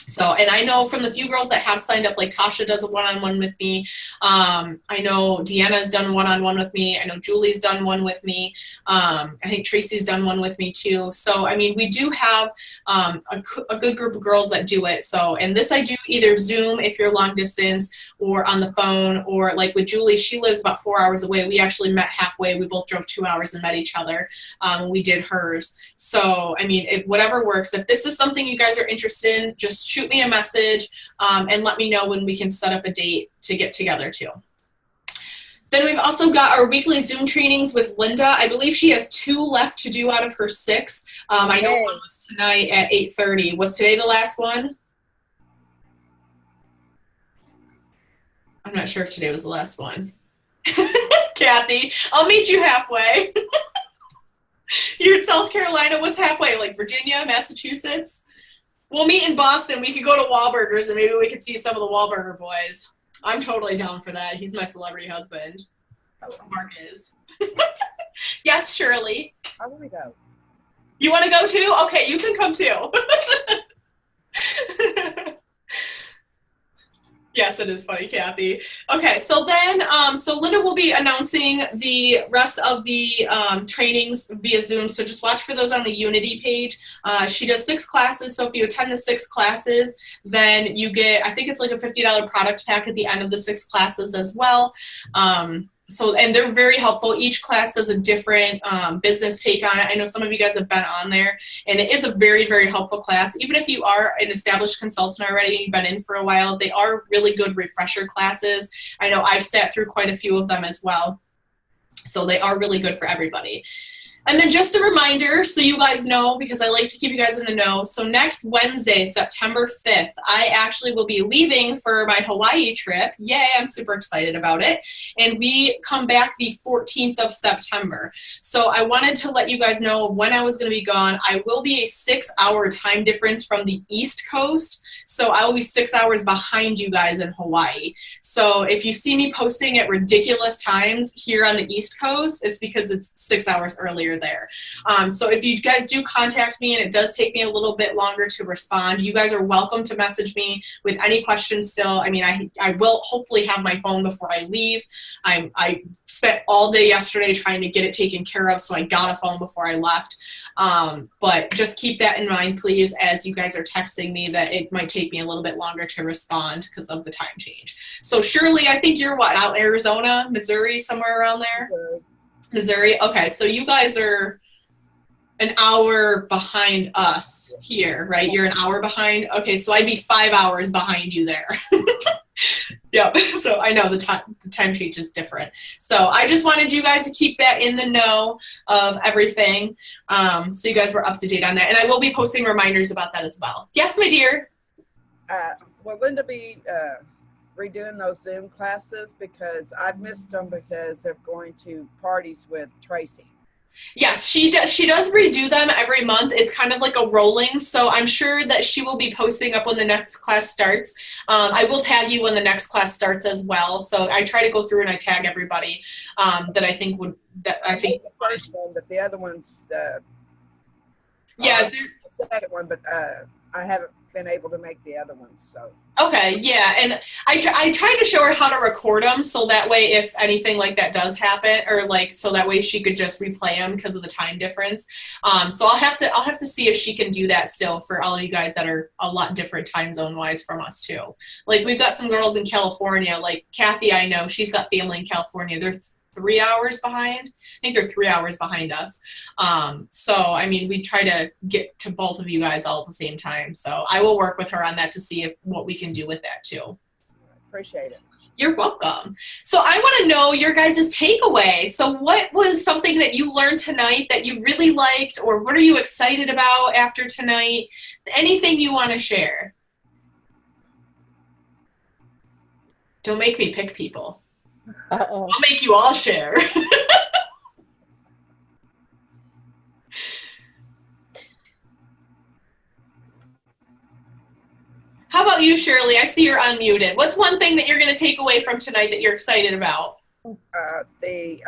So, and I know from the few girls that have signed up, like Tasha does a one-on-one with me. I know Deanna's done one-on-one with me. I know Julie's done one with me. I think Tracy's done one with me too. So, I mean, we do have a good group of girls that do it. So, and this I do either Zoom if you're long distance or on the phone, or like with Julie, she lives about 4 hours away. We actually met halfway. We both drove 2 hours and met each other. We did hers. So, I mean, whatever works. If this is something you guys are interested in, just shoot me a message and let me know when we can set up a date to get together too. Then we've also got our weekly Zoom trainings with Linda. I believe she has 2 left to do out of her 6. I know one was tonight at 8:30. Was today the last one? I'm not sure if today was the last one. Kathy, I'll meet you halfway. You're in South Carolina. What's halfway? Like Virginia, Massachusetts? We'll meet in Boston. We could go to Wahlburgers and maybe we could see some of the Wahlburger boys. I'm totally down for that. He's my celebrity husband. Mark is. Yes, Shirley. I want to go. You want to go too? Okay, you can come too. Yes, it is funny, Kathy. Okay, so then, so Linda will be announcing the rest of the trainings via Zoom, so just watch for those on the Unity page. She does 6 classes, so if you attend the 6 classes, then you get, I think it's like a $50 product pack at the end of the 6 classes as well. So, and they're very helpful. Each class does a different business take on it. I know some of you guys have been on there, and it is a very, very helpful class. Even if you are an established consultant already and you've been in for a while, they are really good refresher classes. I know I've sat through quite a few of them as well. So they are really good for everybody. And then just a reminder, so you guys know, because I like to keep you guys in the know, so next Wednesday, September 5th, I actually will be leaving for my Hawaii trip. Yay, I'm super excited about it. And we come back the 14th of September. So I wanted to let you guys know when I was going to be gone. I will be a 6-hour time difference from the East Coast. So I will be 6 hours behind you guys in Hawaii. So if you see me posting at ridiculous times here on the East Coast, it's because it's 6 hours earlier there. So if you guys do contact me and it does take me a little bit longer to respond, you guys are welcome to message me with any questions still. I mean, I will hopefully have my phone before I leave. I spent all day yesterday trying to get it taken care of, so I got a phone before I left. But just keep that in mind, please, as you guys are texting me, that it might take me a little bit longer to respond because of the time change. So Shirley, I think you're what, out in Arizona, Missouri, somewhere around there? Missouri. Okay, so you guys are an hour behind us here, right? You're an hour behind. Okay, so I'd be 5 hours behind you there. Yep. So I know the time change is different. So I just wanted you guys to keep that in the know of everything, so you guys were up to date on that. And I will be posting reminders about that as well. Yes, my dear. Will Linda be redoing those Zoom classes? Because I've missed them because they're going to parties with Tracy. Yes, she does redo them every month. It's kind of like a rolling, so I'm sure that she will be posting up when the next class starts. I will tag you when the next class starts as well. So I try to go through and I tag everybody that I think would, that I think. The first one, but the other ones, Yeah. The second one, but I haven't been able to make the other ones. So. Okay, yeah, and I tried to show her how to record them, so that way if anything like that does happen, or like so that way she could just replay them because of the time difference. So I'll have to see if she can do that still for all of you guys that are a lot different time zone wise from us too. Like we've got some girls in California, like Kathy. I know she's got family in California. They're 3 hours behind. I think they're 3 hours behind us. So, I mean, we try to get to both of you guys all at the same time. So I will work with her on that to see what we can do with that too. Appreciate it. You're welcome. So I want to know your guys' takeaway. So what was something that you learned tonight that you really liked, or what are you excited about after tonight? Anything you want to share? Don't make me pick people. Uh-oh. I'll make you all share. How about you, Shirley? I see you're unmuted. What's one thing that you're going to take away from tonight that you're excited about? Make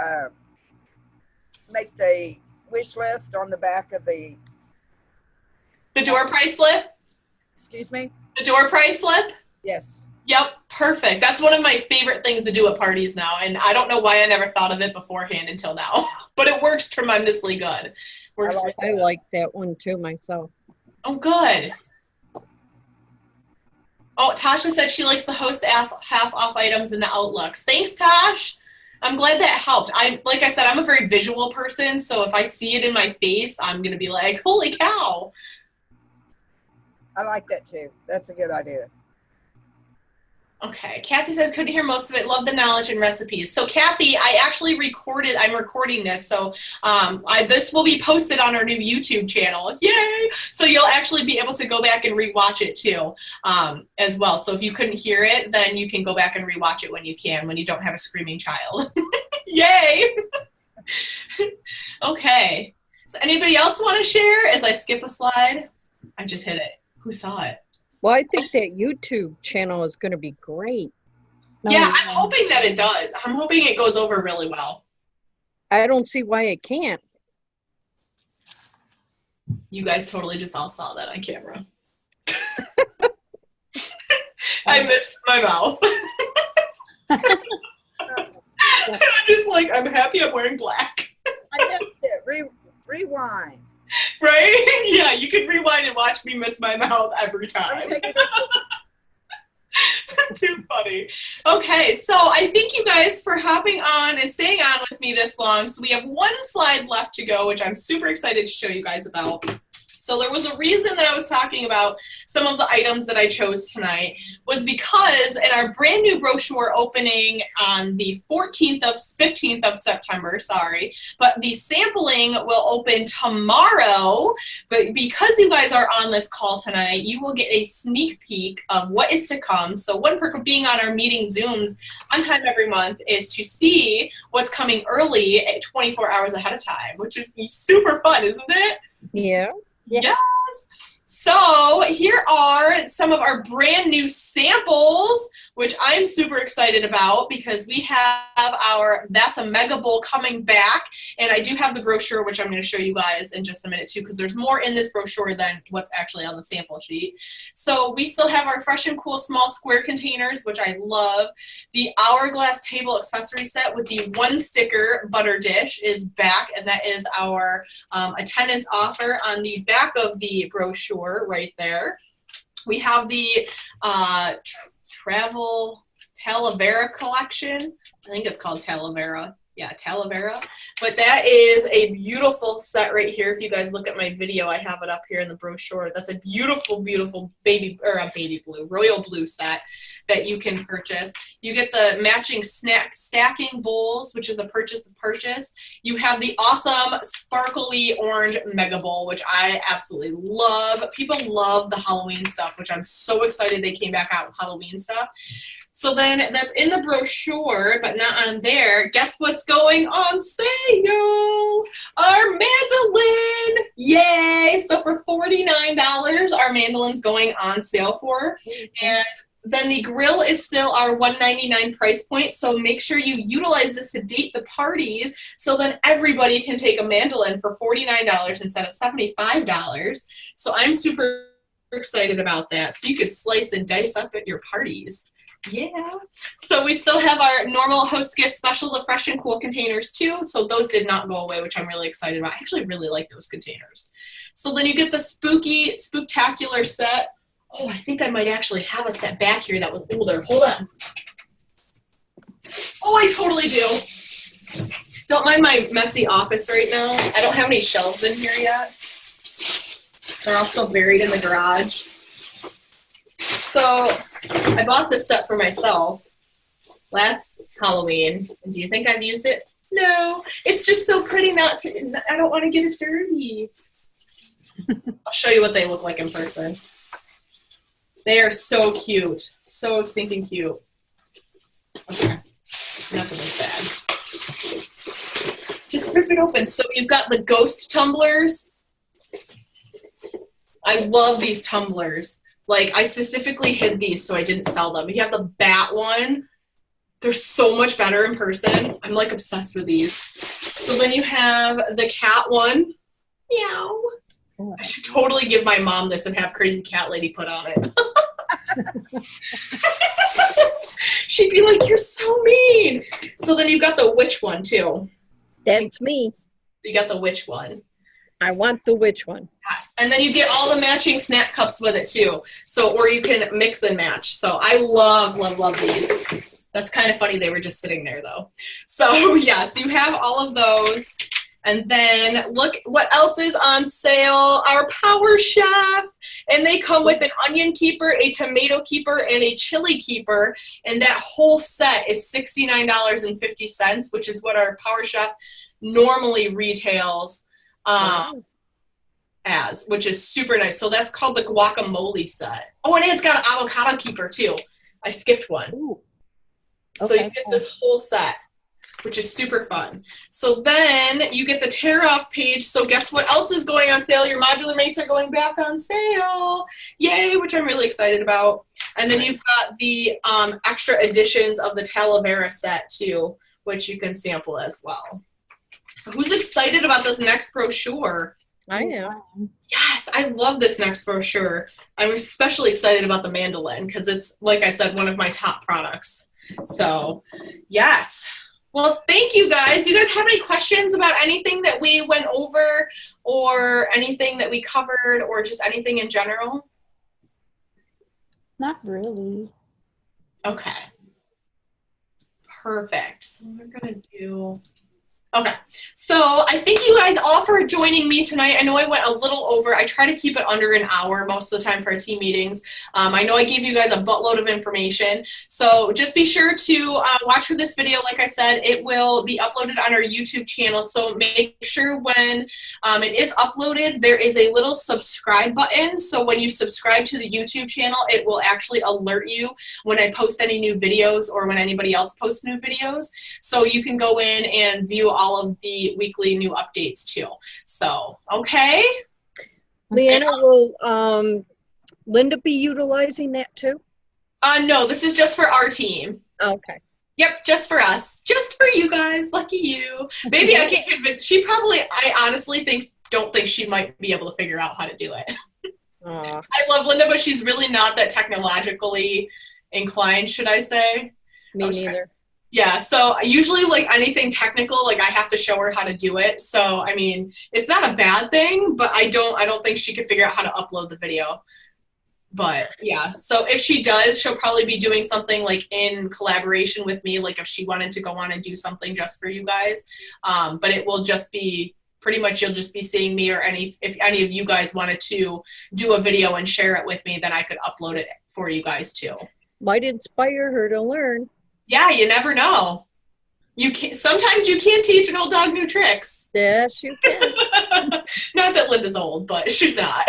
the wish list on the back of the door price slip? Excuse me? The door price slip? Yes. Yep, perfect. That's one of my favorite things to do at parties now, and I don't know why I never thought of it beforehand until now, but it works tremendously good. I like that one too myself. Oh, good. Oh, Tasha said she likes the host half off items in the outlooks. Thanks, Tosh. I'm glad that helped. Like I said, I'm a very visual person, so if I see it in my face, I'm going to be like, holy cow. I like that too. That's a good idea. Okay, Kathy said couldn't hear most of it. Love the knowledge and recipes. So Kathy, I'm recording this, so this will be posted on our new YouTube channel. Yay! So you'll actually be able to go back and rewatch it too, as well. So if you couldn't hear it, then you can go back and rewatch it when you don't have a screaming child. Yay! Okay. So anybody else want to share as I skip a slide? I just hit it. Who saw it? Well, I think that YouTube channel is going to be great. Yeah, I'm hoping that it does. I'm hoping it goes over really well. I don't see why it can't. You guys totally just all saw that on camera. I missed my mouth. I'm just like, I'm happy I'm wearing black. I missed it. Rewind. Right? Yeah, you can rewind and watch me miss my mouth every time. Too funny. Okay, so I thank you guys for hopping on and staying on with me this long. So we have one slide left to go, which I'm super excited to show you guys about. So there was a reason that I was talking about some of the items that I chose tonight was because in our brand new brochure opening on the 15th of September, but the sampling will open tomorrow. But because you guys are on this call tonight, you will get a sneak peek of what is to come. So one perk of being on our meeting Zooms on time every month is to see what's coming early at 24 hours ahead of time, which is super fun, isn't it? Yeah. Yes. So here are some of our brand new samples, which I'm super excited about because we have our That's a Mega Bowl coming back. And I do have the brochure, which I'm going to show you guys in just a minute too, because there's more in this brochure than what's actually on the sample sheet. So we still have our Fresh and Cool small square containers, which I love. The Hourglass table accessory set with the 1 sticker butter dish is back, and that is our attendance offer on the back of the brochure right there. We have the Travel Talavera collection. I think it's called Talavera. Yeah, Talavera. But that is a beautiful set right here. If you guys look at my video, I have it up here in the brochure. That's a beautiful, beautiful royal blue set that you can purchase. You get the matching stacking bowls, which is a purchase. You have the awesome sparkly orange mega bowl, which I absolutely love. People love the Halloween stuff, which I'm so excited they came back out with Halloween stuff. So then that's in the brochure, but not on there. Guess what's going on sale? Our mandolin! Yay! So for $49, our mandoline's going on sale for. And then the grill is still our $199 price point, so make sure you utilize this to date the parties, so then everybody can take a mandolin for $49 instead of $75. So I'm super excited about that. So you could slice and dice up at your parties. Yeah. So we still have our normal host gift special, the fresh and cool containers too. So those did not go away, which I'm really excited about. I actually really like those containers. So then you get the spooktacular set. Oh, I think I might actually have a set back here that was older. Hold on. Oh, I totally do. Don't mind my messy office right now. I don't have any shelves in here yet. They're all still buried in the garage. So I bought this set for myself last Halloween. And do you think I've used it? No. It's just so pretty not to, I don't want to get it dirty. I'll show you what they look like in person. They are so cute. So stinking cute. Okay. Nothing like that. Just rip it open. So you've got the ghost tumblers. I love these tumblers. Like, I specifically hid these so I didn't sell them. You have the bat one. They're so much better in person. I'm, like, obsessed with these. So then you have the cat one. Meow. I should totally give my mom this and have Crazy Cat Lady put on it. She'd be like, you're so mean. So then you've got the witch one, too. That's me. You got the witch one. I want the witch one. Yes. And then you get all the matching snack cups with it, too. So, or you can mix and match. So I love, love, love these. That's kind of funny. They were just sitting there, though. So, yes, you have all of those. And then look what else is on sale. Our Power Chef. And they come with an onion keeper, a tomato keeper, and a chili keeper. And that whole set is $69.50, which is what our Power Chef normally retails as, which is super nice. So that's called the guacamole set. Oh, and it's got an avocado keeper, too. I skipped one. Ooh. So you get this whole set, which is super fun. So then you get the tear-off page. So guess what else is going on sale? Your modular mates are going back on sale. Yay, which I'm really excited about. And then you've got the extra editions of the Talavera set, too, which you can sample as well. So who's excited about this next brochure? I am. Yes, I love this next brochure. I'm especially excited about the Mandoline because it's, like I said, one of my top products. So, yes. Well, thank you guys. You guys have any questions about anything that we went over or anything that we covered or just anything in general? Not really. Okay. Perfect. So we're going to do... Okay, so I thank you guys all for joining me tonight. I know I went a little over. I try to keep it under an hour most of the time for our team meetings. I know I gave you guys a buttload of information. So just be sure to watch for this video. Like I said, it will be uploaded on our YouTube channel. So make sure when it is uploaded, there is a little subscribe button. So when you subscribe to the YouTube channel, it will actually alert you when I post any new videos or when anybody else posts new videos. So you can go in and view all of the weekly new updates too. So, okay. Leanna, will Linda be utilizing that too? No, this is just for our team. Okay. Yep, just for us. Just for you guys. Lucky you. Maybe I can convince. I honestly don't think she might be able to figure out how to do it. I love Linda, but she's really not that technologically inclined, should I say? Me neither. Yeah, so usually like anything technical, like I have to show her how to do it. So, I mean, it's not a bad thing, but I don't think she could figure out how to upload the video. But yeah, so if she does, she'll probably be doing something like in collaboration with me, like if she wanted to go on and do something just for you guys. But it will just be pretty much, you'll just be seeing me, or if any of you guys wanted to do a video and share it with me, then I could upload it for you guys too. Might inspire her to learn. Yeah, you never know. Sometimes you can teach an old dog new tricks. Yes, you can. Not that Linda's old, but she's not.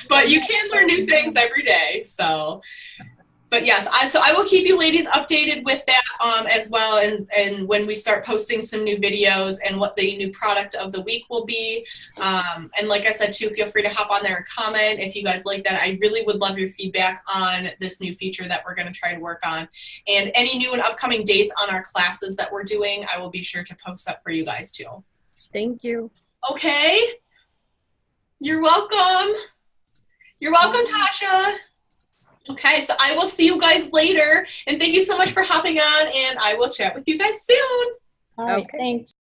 But you can learn new things every day. So, But yes, I will keep you ladies updated with that as well, and when we start posting some new videos and what the new product of the week will be. And like I said too, feel free to hop on there and comment if you guys like that. I really would love your feedback on this new feature that we're going to try to work on. And any new and upcoming dates on our classes that we're doing, I will be sure to post up for you guys too. Thank you. Okay. You're welcome. You're welcome, Tasha. Okay, so I will see you guys later. And thank you so much for hopping on, and I will chat with you guys soon. All right, Okay. thanks.